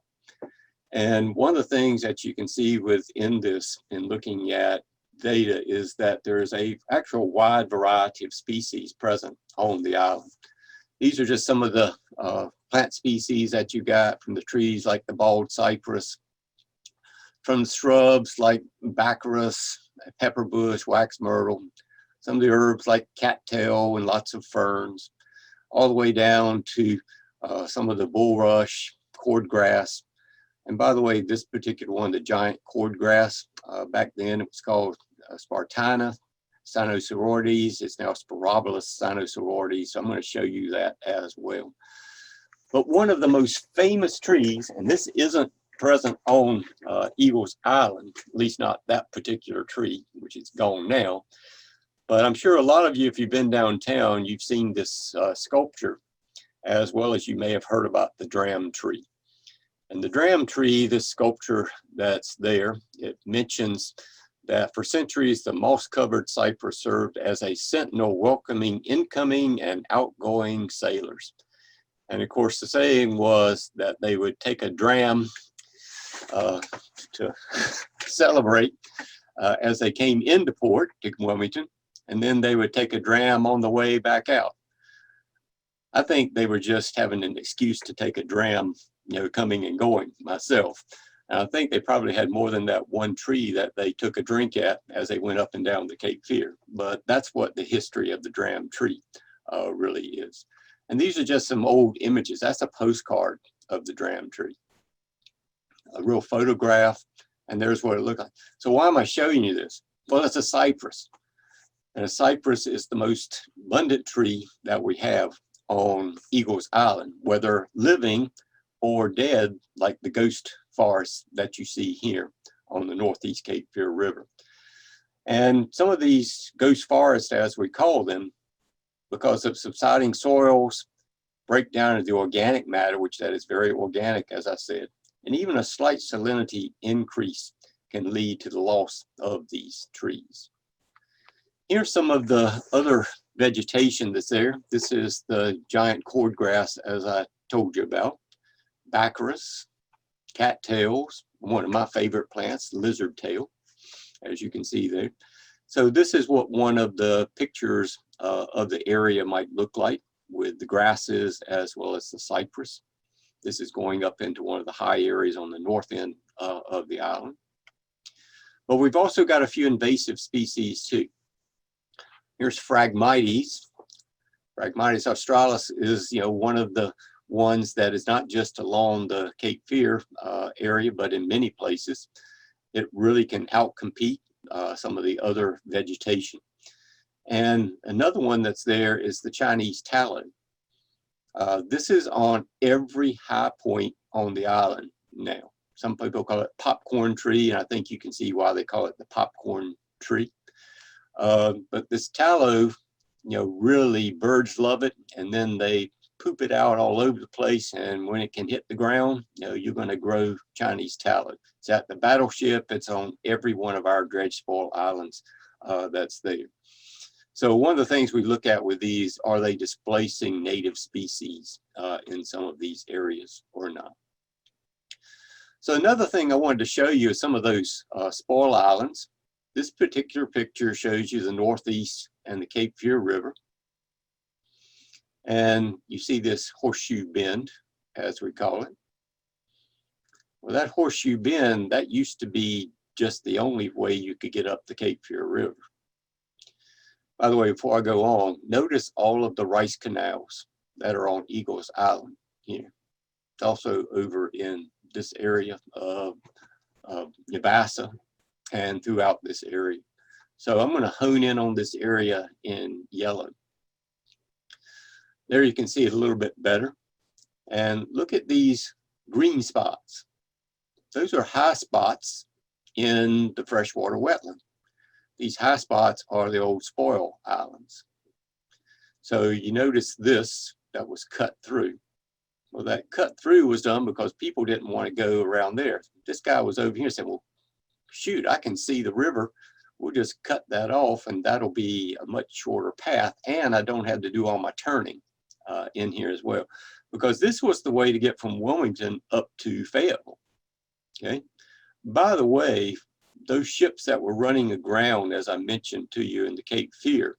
Speaker 2: And one of the things that you can see within this in looking at data is that there's a actual wide variety of species present on the island. These are just some of the plant species that you got from the trees like the bald cypress, from the shrubs like baccharis, pepperbush, wax myrtle, some of the herbs like cattail and lots of ferns, all the way down to some of the bulrush, cordgrass. And by the way, this particular one, the giant cordgrass, back then it was called Spartina Sinosauroides. It's now Sporobolus Sinosauroides. So I'm going to show you that as well. But one of the most famous trees, and this isn't present on Eagles Island, at least not that particular tree, which is gone now. But I'm sure a lot of you, if you've been downtown, you've seen this sculpture, as well as you may have heard about the dram tree. And the dram tree, this sculpture that's there, it mentions that for centuries, the moss-covered cypress served as a sentinel welcoming incoming and outgoing sailors. And of course, the saying was that they would take a dram to celebrate as they came into port to Wilmington, and then they would take a dram on the way back out. I think they were just having an excuse to take a dram, you know, coming and going myself. And I think they probably had more than that one tree that they took a drink at as they went up and down the Cape Fear. But that's what the history of the dram tree really is. And these are just some old images. That's a postcard of the dram tree. A real photograph, and there's what it looked like. So why am I showing you this? Well, it's a cypress. And a cypress is the most abundant tree that we have on Eagles Island, whether living or dead, like the ghost forest that you see here on the Northeast Cape Fear River. And some of these ghost forests, as we call them, because of subsiding soils, breakdown of the organic matter, which that is very organic, as I said, and even a slight salinity increase can lead to the loss of these trees. Here's some of the other vegetation that's there. This is the giant cordgrass, as I told you about. Baccharis, cattails, one of my favorite plants, lizard tail, as you can see there. So this is what one of the pictures of the area might look like, with the grasses as well as the cypress. This is going up into one of the high areas on the north end of the island. But we've also got a few invasive species too. Here's Phragmites. Phragmites australis is, you know, one of the ones that is not just along the Cape Fear area, but in many places. It really can outcompete some of the other vegetation. And another one that's there is the Chinese tallow. This is on every high point on the island now. Some people call it popcorn tree, and I think you can see why they call it the popcorn tree. But this tallow, you know, really birds love it, and then they poop it out all over the place, and when it can hit the ground, you know, you're going to grow Chinese tallow. It's at the battleship, it's on every one of our dredge spoil islands that's there. So one of the things we look at with these, are they displacing native species in some of these areas or not? So another thing I wanted to show you is some of those spoil islands. This particular picture shows you the Northeast and the Cape Fear River. And you see this horseshoe bend, as we call it. Well, that horseshoe bend, that used to be just the only way you could get up the Cape Fear River. By the way, before I go on, notice all of the rice canals that are on Eagles Island here. It's also over in this area of Nabassa and throughout this area. So I'm going to hone in on this area in yellow. There you can see it a little bit better. And look at these green spots. Those are high spots in the freshwater wetland. These high spots are the old spoil islands. So you notice this, that was cut through. Well, that cut through was done because people didn't want to go around there. This guy was over here and said, well, shoot, I can see the river. We'll just cut that off and that'll be a much shorter path. And I don't have to do all my turning in here as well. Because this was the way to get from Wilmington up to Fayetteville. Okay. By the way, those ships that were running aground, as I mentioned to you in the Cape Fear,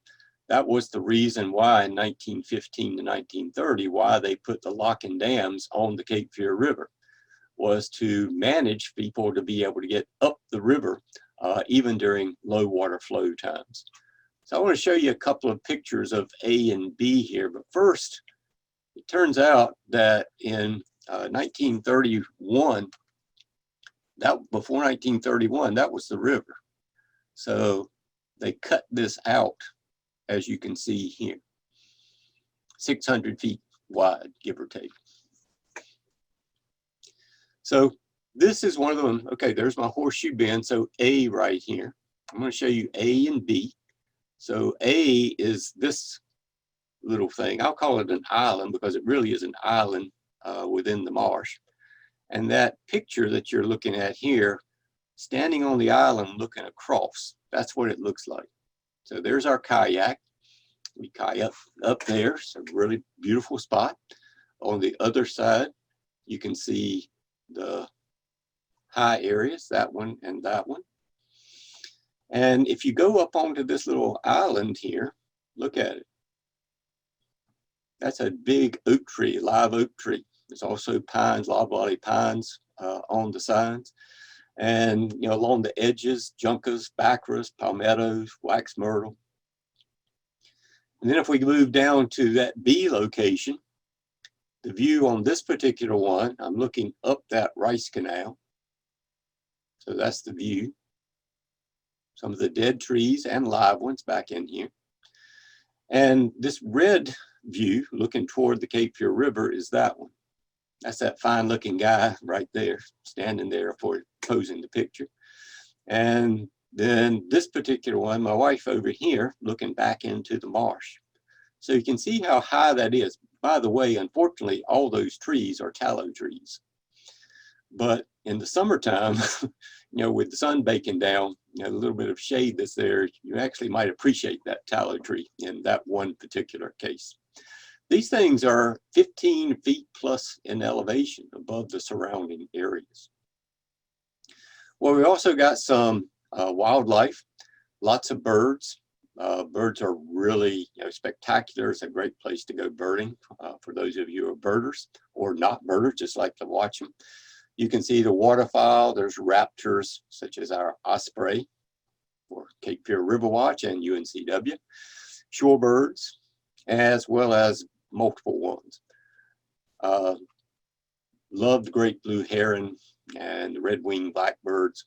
Speaker 2: that was the reason why in 1915 to 1930, why they put the lock and dams on the Cape Fear River, was to manage people to be able to get up the river, even during low water flow times. So I want to show you a couple of pictures of A and B here, but first, it turns out that in 1931, before 1931, that was the river. So they cut this out, as you can see here, 600 feet wide, give or take. So this is one of them. Okay, there's my horseshoe bend. So A right here. I'm going to show you A and B. So A is this little thing. I'll call it an island because it really is an island within the marsh. And that picture that you're looking at here, standing on the island looking across, that's what it looks like. So there's our kayak. We kayak up there. It's a really beautiful spot. On the other side, you can see the high areas, that one and that one. And if you go up onto this little island here, look at it. That's a big oak tree, live oak tree. There's also pines, loblolly pines on the sides. And along the edges, juncos, baccaris, palmettos, wax myrtle. And then if we move down to that B location, the view on this particular one, I'm looking up that rice canal. So that's the view. Some of the dead trees and live ones back in here. And this red view looking toward the Cape Fear River is that one. That's that fine looking guy right there, standing there for posing the picture. And then this particular one, my wife over here, looking back into the marsh. So you can see how high that is. By the way, unfortunately, all those trees are tallow trees. But in the summertime, with the sun baking down, a little bit of shade that's there, you actually might appreciate that tallow tree in that one particular case. These things are 15 feet plus in elevation above the surrounding areas. Well, we also got some wildlife, lots of birds. Birds are really spectacular. It's a great place to go birding for those of you who are birders or not birders, just like to watch them. You can see the waterfowl. There's raptors such as our osprey for Cape Fear River Watch and UNCW, shorebirds, as well as multiple ones. Loved great blue heron and the red-winged blackbirds.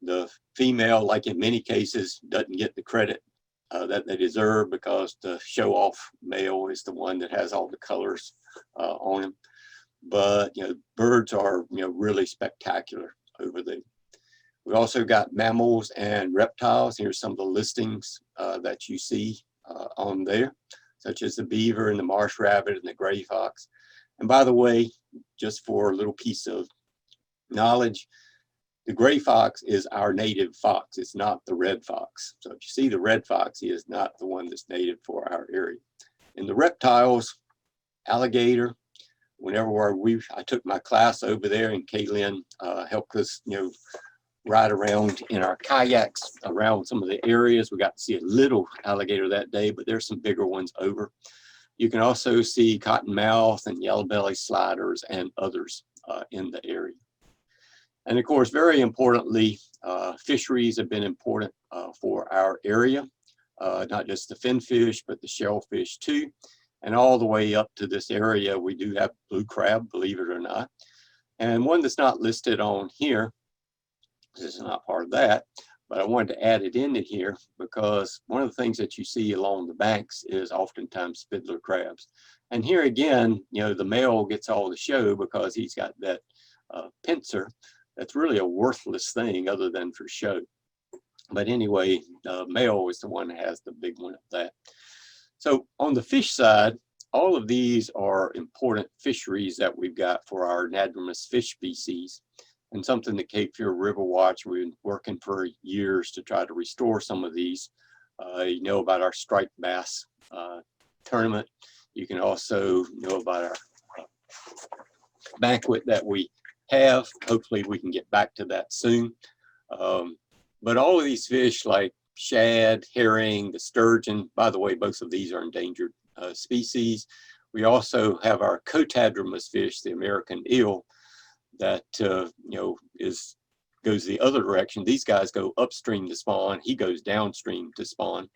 Speaker 2: The female, like in many cases, doesn't get the credit that they deserve because the show-off male is the one that has all the colors on him. But birds are really spectacular over there. We also got mammals and reptiles. Here's some of the listings that you see on there, such as the beaver and the marsh rabbit and the gray fox. And by the way, just for a little piece of knowledge, the gray fox is our native fox. It's not the red fox. So if you see the red fox, he is not the one that's native for our area. In the reptiles, alligator. Whenever I took my class over there, and Caitlin helped us, ride around in our kayaks around some of the areas. We got to see a little alligator that day, but there's some bigger ones over. You can also see cottonmouth and yellow belly sliders and others in the area. And of course, very importantly, fisheries have been important for our area, not just the finfish, but the shellfish too. And all the way up to this area, we do have blue crab, believe it or not. And one that's not listed on here, this is not part of that, but I wanted to add it into here because one of the things that you see along the banks is oftentimes fiddler crabs. And here again, the male gets all the show because he's got that pincer. That's really a worthless thing other than for show. But anyway, male is the one that has the big one of that. So on the fish side, all of these are important fisheries that we've got for our anadromous fish species, and something that Cape Fear River Watch, we've been working for years to try to restore some of these. You know about our striped bass tournament. You can also know about our banquet that we have. Hopefully we can get back to that soon. But all of these fish like shad, herring, the sturgeon, by the way, both of these are endangered species. We also have our cotadromous fish, the American eel, that goes the other direction. These guys go upstream to spawn. He goes downstream to spawn.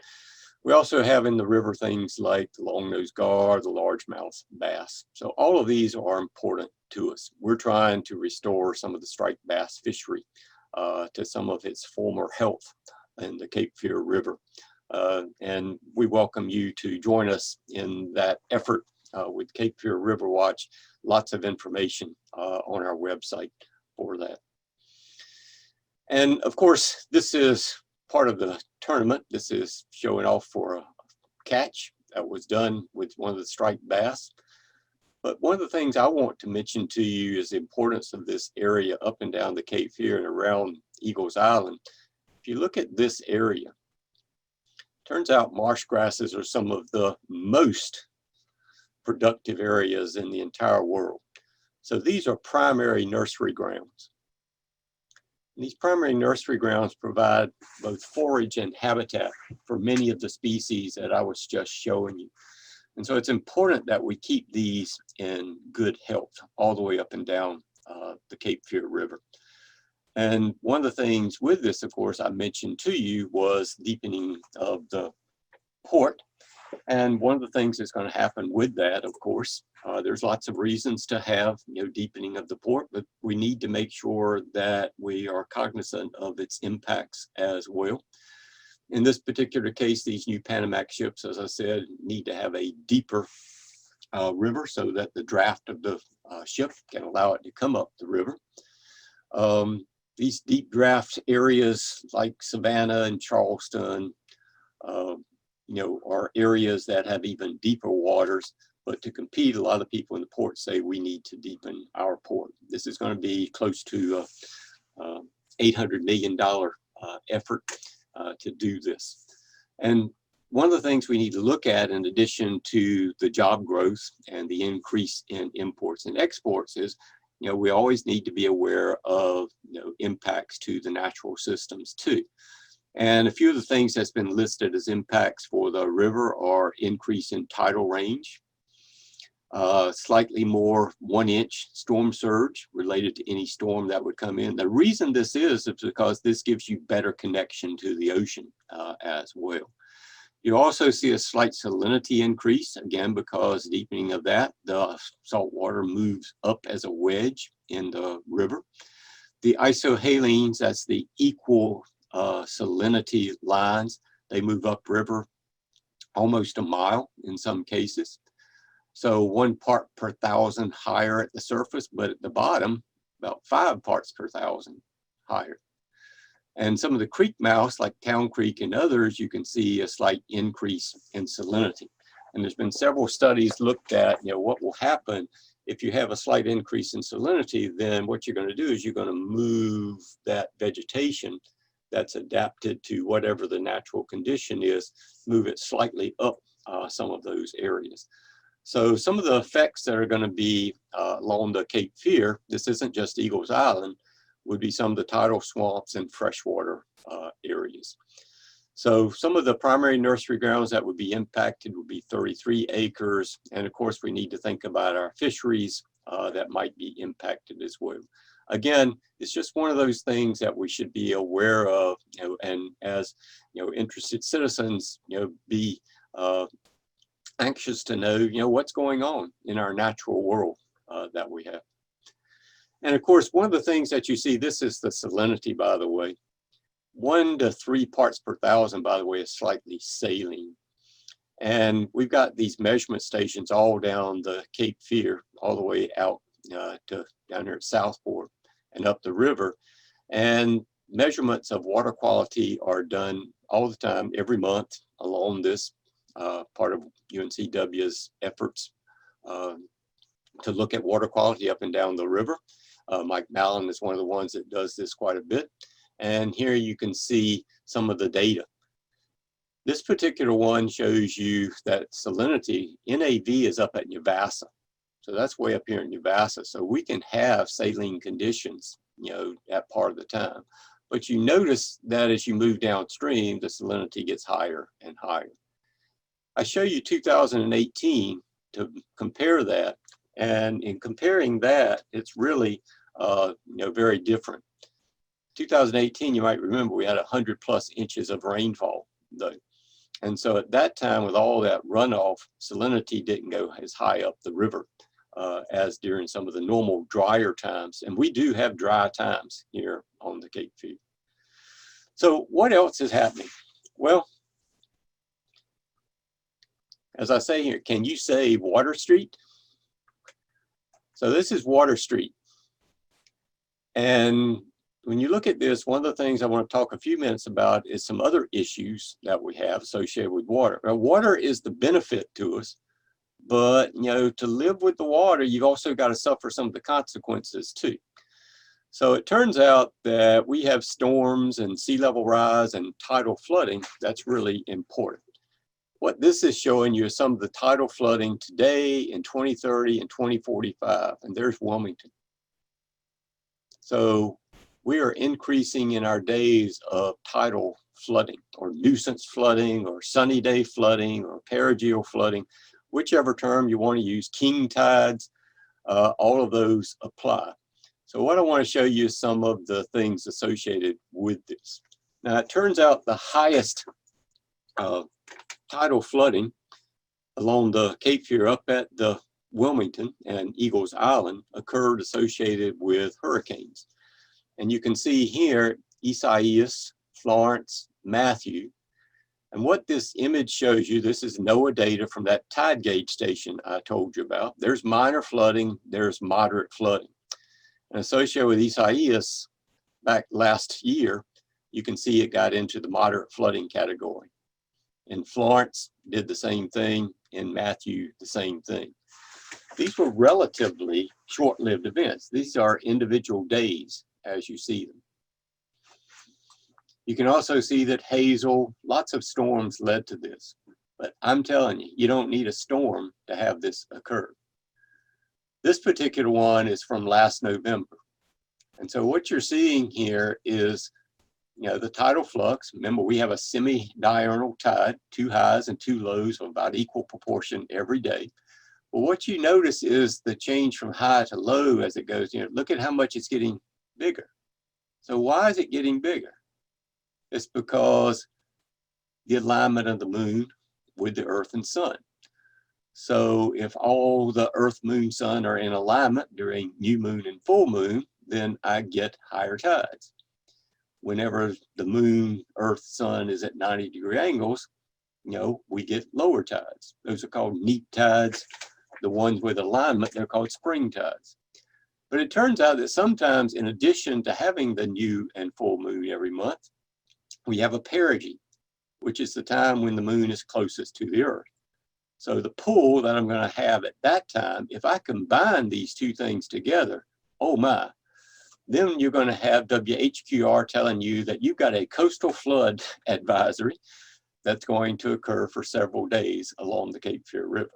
Speaker 2: We also have in the river things like the long-nosed gar, the largemouth bass. So all of these are important to us. We're trying to restore some of the striped bass fishery to some of its former health in the Cape Fear River. And we welcome you to join us in that effort with Cape Fear River Watch. Lots of information on our website for that. And of course, this is part of the tournament. This is showing off for a catch that was done with one of the striped bass. But one of the things I want to mention to you is the importance of this area up and down the Cape Fear and around Eagles Island. If you look at this area, turns out marsh grasses are some of the most productive areas in the entire world. So these are primary nursery grounds. And these primary nursery grounds provide both forage and habitat for many of the species that I was just showing you. And so it's important that we keep these in good health all the way up and down the Cape Fear River. And one of the things with this, of course, I mentioned to you was deepening of the port. And one of the things that's going to happen with that, of course, there's lots of reasons to have deepening of the port, but we need to make sure that we are cognizant of its impacts as well. In this particular case, these new Panamax ships, as I said, need to have a deeper river so that the draft of the ship can allow it to come up the river. These deep draft areas like Savannah and Charleston, are areas that have even deeper waters. But to compete, a lot of people in the port say we need to deepen our port. This is going to be close to $800 million effort to do this. And one of the things we need to look at, in addition to the job growth and the increase in imports and exports, is we always need to be aware of impacts to the natural systems too. And a few of the things that's been listed as impacts for the river are increase in tidal range, slightly more 1-inch storm surge related to any storm that would come in. The reason this is because this gives you better connection to the ocean as well. You also see a slight salinity increase, again, because deepening of that, the salt water moves up as a wedge in the river. The isohalines, that's the equal salinity lines, they move upriver almost a mile in some cases. So 1 part per thousand higher at the surface, but at the bottom, about 5 parts per thousand higher. And some of the creek mouths, like Town Creek and others, you can see a slight increase in salinity. And there's been several studies looked at, what will happen if you have a slight increase in salinity. Then what you're going to do is you're going to move that vegetation that's adapted to whatever the natural condition is, move it slightly up some of those areas. So some of the effects that are going to be along the Cape Fear, this isn't just Eagles Island, would be some of the tidal swamps and freshwater areas. So some of the primary nursery grounds that would be impacted would be 33 acres. And of course, we need to think about our fisheries that might be impacted as well. Again, it's just one of those things that we should be aware of, and as interested citizens, be anxious to know, what's going on in our natural world that we have. And of course, one of the things that you see, this is the salinity, by the way. 1 to 3 parts per thousand, by the way, is slightly saline. And we've got these measurement stations all down the Cape Fear, all the way out to down here at Southport and up the river. And measurements of water quality are done all the time, every month, along this part of UNCW's efforts to look at water quality up and down the river. Mike Mallon is one of the ones that does this quite a bit. And here you can see some of the data. This particular one shows you that salinity, NAV, is up at Nuvassa. So that's way up here in Nuvassa. So we can have saline conditions, that part of the time. But you notice that as you move downstream, the salinity gets higher and higher. I show you 2018 to compare that. And in comparing that, it's really, very different. 2018, you might remember, we had 100+ inches of rainfall, though. And so at that time, with all that runoff, salinity didn't go as high up the river as during some of the normal drier times. And we do have dry times here on the Cape Fear. So what else is happening? Well, as I say here, can you say Water Street? So this is Water Street. And when you look at this, one of the things I want to talk a few minutes about is some other issues that we have associated with water. Now, water is the benefit to us, But, you know, to live with the water, you've also got to suffer some of the consequences too. So it turns out that we have storms and sea level rise and tidal flooding. That's really important. What this is showing you is some of the tidal flooding today in 2030 and 2045, and there's Wilmington. So we are increasing in our days of tidal flooding or nuisance flooding or sunny day flooding or perigeal flooding, whichever term you want to use, king tides, all of those apply. So what I want to show you is some of the things associated with this. Now it turns out the highest tidal flooding along the Cape Fear up at the Wilmington and Eagles Island occurred associated with hurricanes. And you can see here, Isaias, Florence, Matthew. And what this image shows you, this is NOAA data from that tide gauge station I told you about. There's minor flooding, there's moderate flooding. And associated with Isaias back last year, you can see it got into the moderate flooding category. In Florence, did the same thing. In Matthew, the same thing. These were relatively short-lived events. These are individual days as you see them. You can also see that Hazel, lots of storms led to this. But I'm telling you, you don't need a storm to have this occur. This particular one is from last November. And so what you're seeing here is, you know, the tidal flux. Remember, we have a semi-diurnal tide, 2 highs and 2 lows of about equal proportion every day. Well, what you notice is the change from high to low as it goes. You know, look at how much it's getting bigger. So why is it getting bigger? It's because the alignment of the moon with the earth and sun. So if all the earth, moon, sun are in alignment during new moon and full moon, then I get higher tides. Whenever the moon, earth, sun is at 90-degree angles, you know, we get lower tides. Those are called neap tides. The ones with alignment, they're called spring tides. But it turns out that sometimes, in addition to having the new and full moon every month, we have a perigee, which is the time when the moon is closest to the earth. So the pull that I'm going to have at that time, if I combine these two things together, oh my, then you're going to have WHQR telling you that you've got a coastal flood advisory that's going to occur for several days along the Cape Fear River.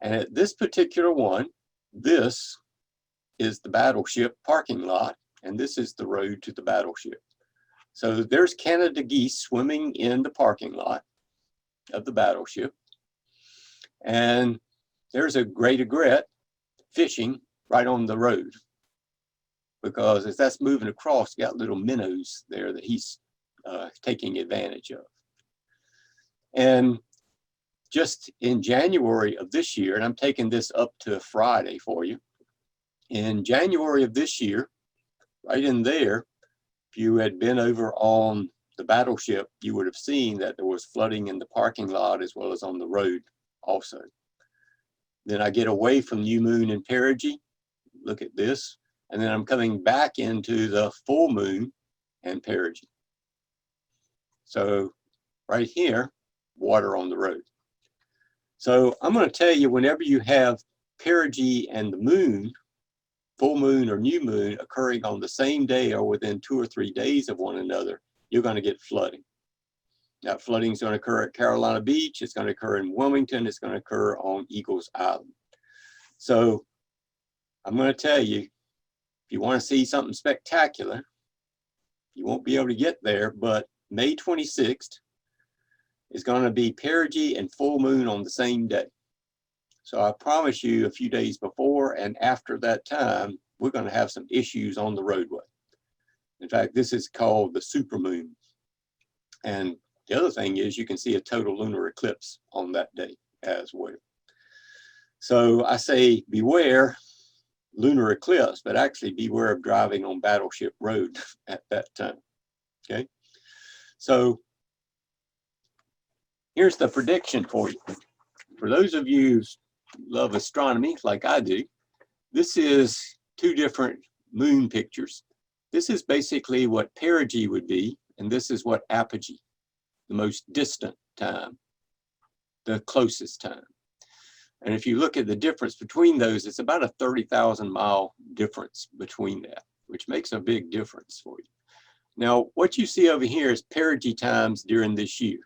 Speaker 2: And at this particular one, this is the battleship parking lot, and this is the road to the battleship. So there's Canada geese swimming in the parking lot of the battleship. And there's a great egret fishing right on the road, because as that's moving across, you got little minnows there that he's taking advantage of. And just in January of this year, and I'm taking this up to Friday for you, in January of this year, right in there, if you had been over on the battleship, you would have seen that there was flooding in the parking lot as well as on the road also. Then I get away from new moon and perigee, look at this, and then I'm coming back into the full moon and perigee. So right here, water on the road. So I'm going to tell you, whenever you have perigee and the moon, full moon or new moon occurring on the same day or within 2 or 3 days of one another, you're going to get flooding. Now, flooding is going to occur at Carolina Beach. It's going to occur in Wilmington. It's going to occur on Eagles Island. So I'm going to tell you, if you want to see something spectacular, you won't be able to get there, but May 26th is going to be perigee and full moon on the same day. So I promise you, a few days before and after that time, we're going to have some issues on the roadway. In fact, this is called the supermoon. And the other thing is you can see a total lunar eclipse on that day as well. So I say beware lunar eclipse, but actually beware of driving on Battleship Road at that time. Okay. So here's the prediction for you. For those of you who love astronomy like I do, this is 2 different moon pictures. This is basically what perigee would be, and this is what apogee, the most distant time, the closest time. And if you look at the difference between those, it's about a 30,000 mile difference between that, which makes a big difference for you. Now, what you see over here is perigee times during this year.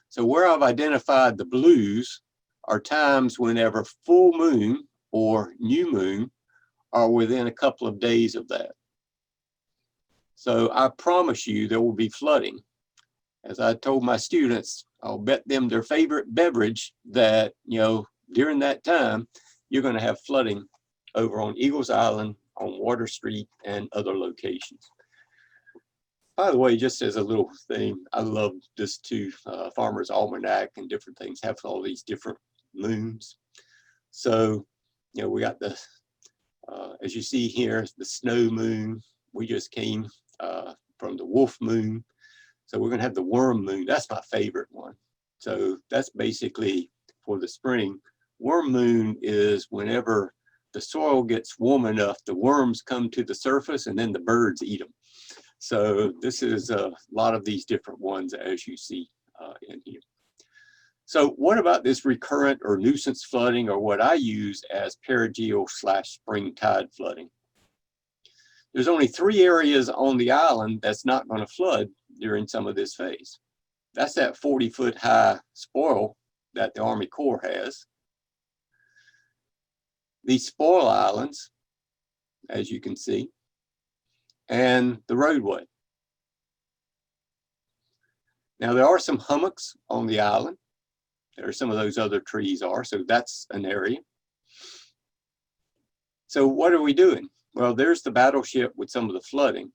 Speaker 2: So where I've identified the blues are times whenever full moon or new moon are within a couple of days of that. So I promise you there will be flooding. As I told my students, I'll bet them their favorite beverage that, you know, during that time, you're going to have flooding over on Eagles Island, on Water Street, and other locations. By the way, just as a little thing, I love this too, Farmer's Almanac and different things have all these different moons. So, you know, we got the, as you see here, the snow moon. We just came from the wolf moon. So we're going to have the worm moon. That's my favorite one. So that's basically for the spring. Worm moon is whenever the soil gets warm enough, the worms come to the surface and then the birds eat them. So this is a lot of these different ones as you see in here. So what about this recurrent or nuisance flooding, or what I use as perigeo/spring tide flooding? There's only 3 areas on the island that's not going to flood during some of this phase. That's that 40-foot high spoil that the Army Corps has. These spoil islands, as you can see, and the roadway. Now there are some hummocks on the island. There are some of those other trees are, so that's an area. So what are we doing? Well, there's the battleship with some of the flooding.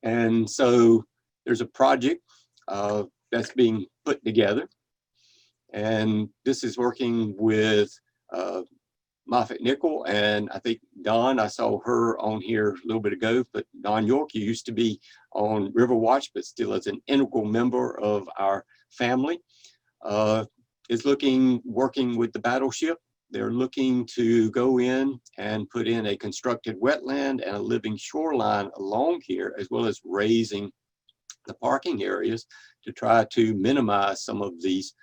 Speaker 2: And so there's a project that's being put together. And this is working with Moffett Nickel, and I think Dawn, I saw her on here a little bit ago, but Dawn York, who used to be on River Watch, but still is an integral member of our family, is working with the battleship. They're looking to go in and put in a constructed wetland and a living shoreline along here, as well as raising the parking areas to try to minimize some of these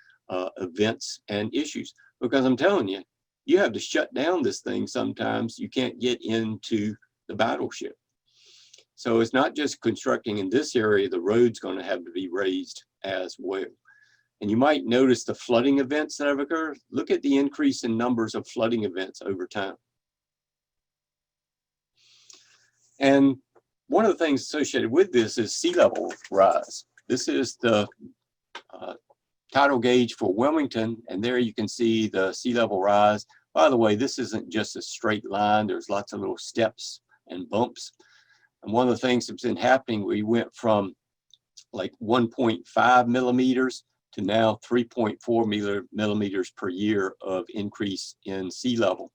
Speaker 2: events and issues. Because I'm telling you, you have to shut down this thing sometimes. You can't get into the battleship. So it's not just constructing in this area, the road's going to have to be raised as well. And you might notice the flooding events that have occurred. Look at the increase in numbers of flooding events over time. And one of the things associated with this is sea level rise. This is the tidal gauge for Wilmington, and there you can see the sea level rise. By the way, this isn't just a straight line. There's lots of little steps and bumps. And one of the things that's been happening, we went from like 1.5 millimeters to now 3.4 millimeters per year of increase in sea level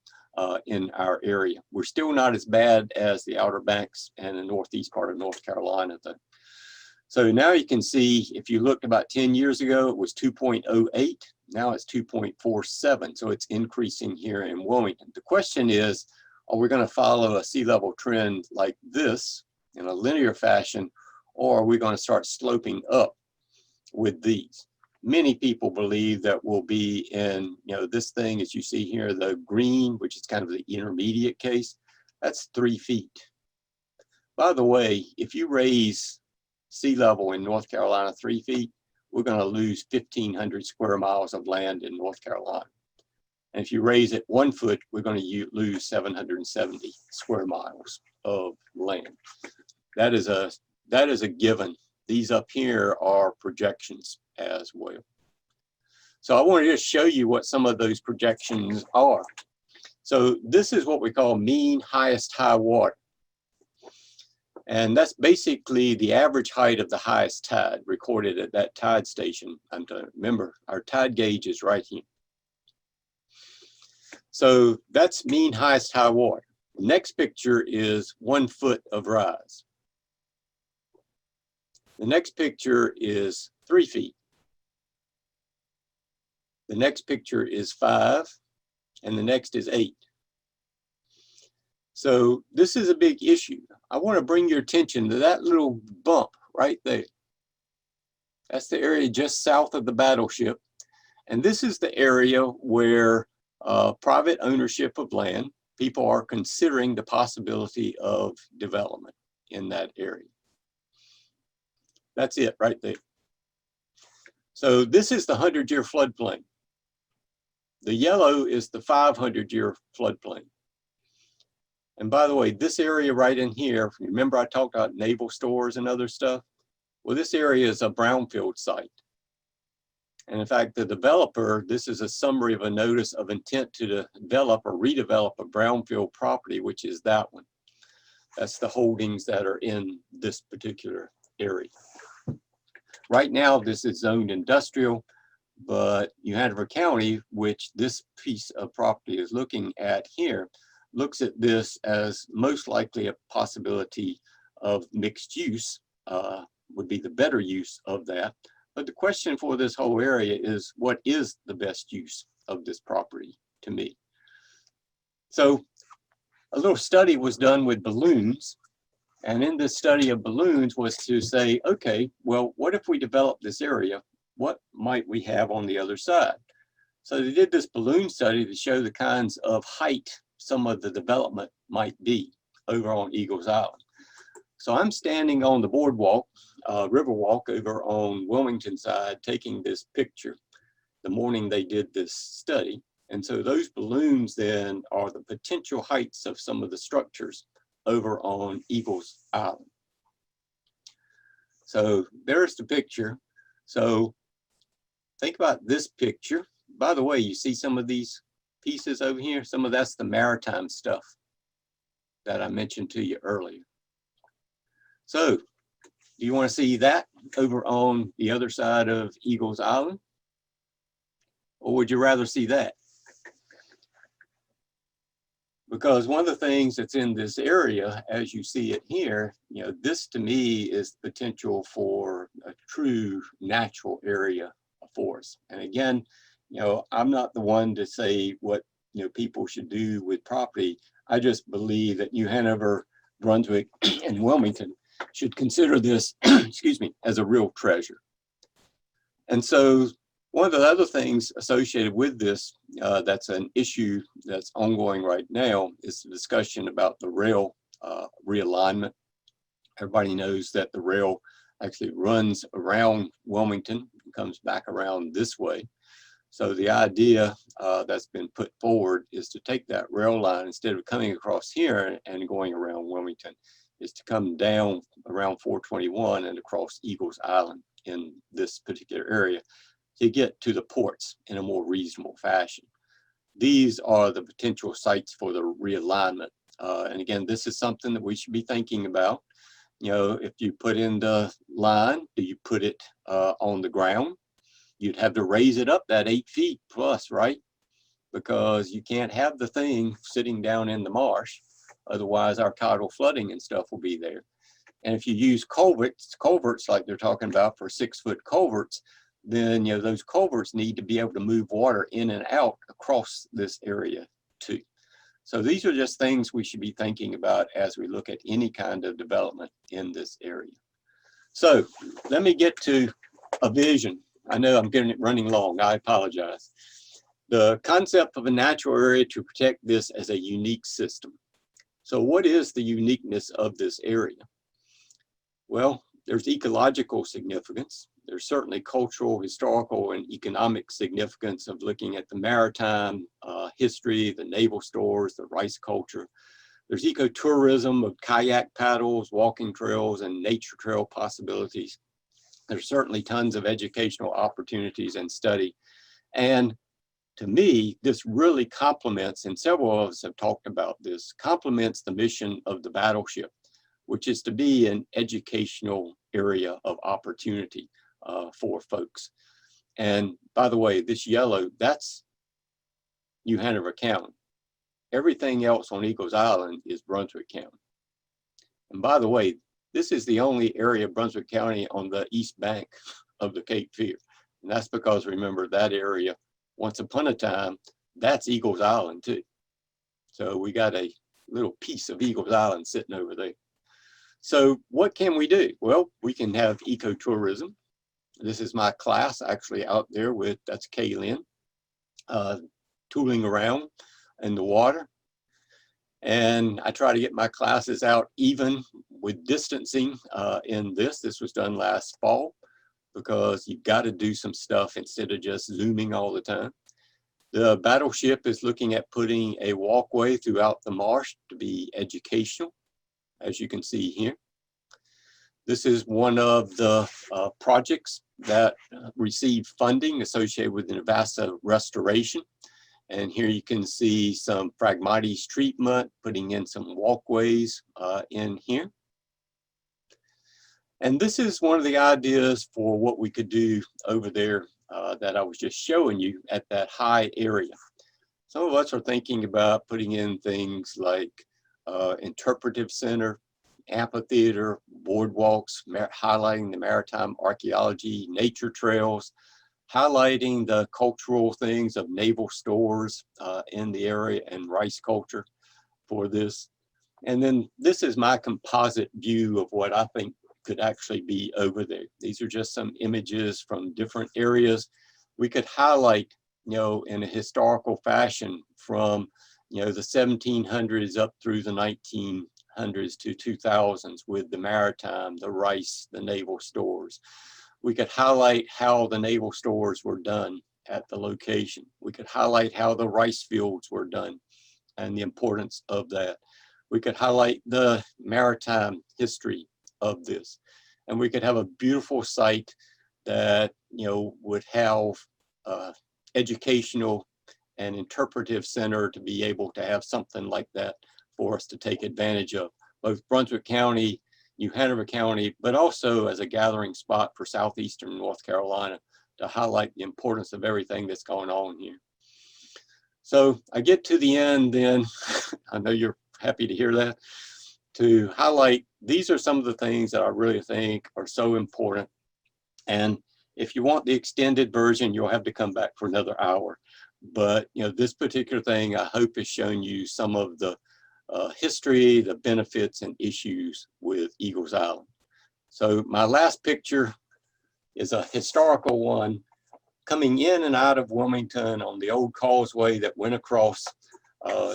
Speaker 2: in our area. We're still not as bad as the Outer Banks and the northeast part of North Carolina, though. So now you can see, if you looked about 10 years ago, it was 2.08. Now it's 2.47. So it's increasing here in Wilmington. The question is, are we going to follow a sea level trend like this in a linear fashion, or are we going to start sloping up with these? Many people believe that we'll be in, you know, this thing, as you see here, the green, which is kind of the intermediate case, that's 3 feet. By the way, if you raise sea level in North Carolina 3 feet, we're going to lose 1,500 square miles of land in North Carolina. And if you raise it 1 foot, we're going to lose 770 square miles of land. That is a given. These up here are projections as well. So I want to just show you what some of those projections are. So this is what we call mean highest high water. And that's basically the average height of the highest tide recorded at that tide station. Remember, our tide gauge is right here. So that's mean highest high water. Next picture is 1 foot of rise. The next picture is 3 feet. The next picture is 5, and the next is 8. So this is a big issue. I want to bring your attention to that little bump right there. That's the area just south of the battleship. And this is the area where private ownership of land, people are considering the possibility of development in that area. That's it right there. So this is the 100-year floodplain. The yellow is the 500-year floodplain. And by the way, this area right in here, remember I talked about naval stores and other stuff? Well, this area is a brownfield site. And in fact, the developer, this is a summary of a notice of intent to develop or redevelop a brownfield property, which is that one. That's the holdings that are in this particular area. Right now, this is zoned industrial, but New Hanover County, which this piece of property is looking at here, looks at this as most likely a possibility of mixed use, would be the better use of that. But the question for this whole area is, what is the best use of this property to me? So a little study was done with balloons. And in this study of balloons was to say, okay, well, what if we develop this area? What might we have on the other side? So they did this balloon study to show the kinds of height some of the development might be over on Eagles Island. So I'm standing on the boardwalk, Riverwalk over on Wilmington side, taking this picture the morning they did this study. And so those balloons then are the potential heights of some of the structures over on Eagles Island. So there's the picture. So think about this picture. By the way, you see some of these pieces over here? Some of that's the maritime stuff that I mentioned to you earlier. So do you want to see that over on the other side of Eagles Island? Or would you rather see that? Because one of the things that's in this area, as you see it here, you know, this to me is the potential for a true natural area for us. And again, you know, I'm not the one to say what, you know, people should do with property. I just believe that New Hanover, Brunswick, and Wilmington should consider this, excuse me, as a real treasure. And so one of the other things associated with this, that's an issue that's ongoing right now, is the discussion about the rail realignment. Everybody knows that the rail actually runs around Wilmington and comes back around this way. So the idea that's been put forward is to take that rail line, instead of coming across here and going around Wilmington, is to come down around 421 and across Eagles Island in this particular area to get to the ports in a more reasonable fashion. These are the potential sites for the realignment. And again, this is something that we should be thinking about. You know, if you put in the line, do you put it on the ground? You'd have to raise it up that 8 feet plus, right? Because you can't have the thing sitting down in the marsh. Otherwise, our tidal flooding and stuff will be there. And if you use culverts like they're talking about for 6-foot culverts, then, you know, those culverts need to be able to move water in and out across this area too. So these are just things we should be thinking about as we look at any kind of development in this area. So let me get to a vision. I know I'm getting it running long. I apologize. The concept of a natural area to protect this as a unique system. So what is the uniqueness of this area? Well, there's ecological significance. There's certainly cultural, historical, and economic significance of looking at the maritime history, the naval stores, the rice culture. There's ecotourism of kayak paddles, walking trails, and nature trail possibilities. There's certainly tons of educational opportunities and study. And to me, this really complements, and several of us have talked about this, complements the mission of the battleship, which is to be an educational area of opportunity for folks. And by the way, this yellow, that's New Hanover County. Everything else on Eagles Island is Brunswick County. And by the way, this is the only area of Brunswick County on the east bank of the Cape Fear. And that's because, remember, that area, once upon a time, that's Eagles Island too. So we got a little piece of Eagles Island sitting over there. So what can we do? Well, we can have ecotourism. This is my class actually out there with, that's Kaylin, tooling around in the water. And I try to get my classes out even with distancing in this. This was done last fall because you've got to do some stuff instead of just zooming all the time. The battleship is looking at putting a walkway throughout the marsh to be educational, as you can see here. This is one of the projects that received funding associated with the Navassa restoration. And here you can see some Phragmites treatment, putting in some walkways in here. And this is one of the ideas for what we could do over there that I was just showing you at that high area. Some of us are thinking about putting in things like interpretive center, amphitheater, boardwalks, highlighting the maritime archaeology, nature trails, highlighting the cultural things of naval stores in the area and rice culture for this. And then this is my composite view of what I think could actually be over there. These are just some images from different areas. We could highlight, you know, in a historical fashion from, you know, the 1700s up through the 1900s to 2000s with the maritime, the rice, the naval stores. We could highlight how the naval stores were done at the location. We could highlight how the rice fields were done and the importance of that. We could highlight the maritime history of this. And we could have a beautiful site that, you know, would have educational and interpretive center to be able to have something like that for us to take advantage of, both Brunswick County, New Hanover County, but also as a gathering spot for southeastern North Carolina to highlight the importance of everything that's going on here. So I get to the end then, I know you're happy to hear that, to highlight these are some of the things that I really think are so important. And if you want the extended version, you'll have to come back for another hour. But you know, this particular thing I hope has shown you some of the history, the benefits and issues with Eagles Island. So my last picture is a historical one coming in and out of Wilmington on the old causeway that went across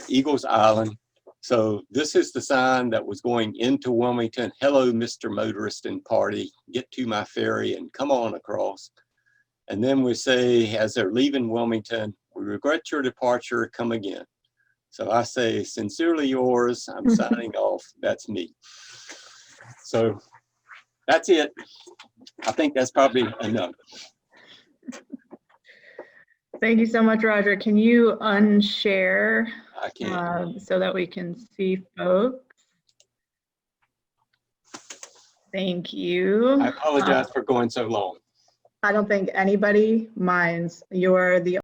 Speaker 2: Eagles Island. So this is the sign that was going into Wilmington. Hello, Mr. Motorist and Party, get to my ferry and come on across. And then we say, as they're leaving Wilmington, we regret your departure, come again. So I say, sincerely yours, I'm signing off, that's me. So that's it. I think that's probably enough.
Speaker 3: Thank you so much, Roger. Can you unshare
Speaker 2: I can.
Speaker 3: so that we can see folks? Thank you.
Speaker 2: I apologize for going so long.
Speaker 3: I don't think anybody minds. You're the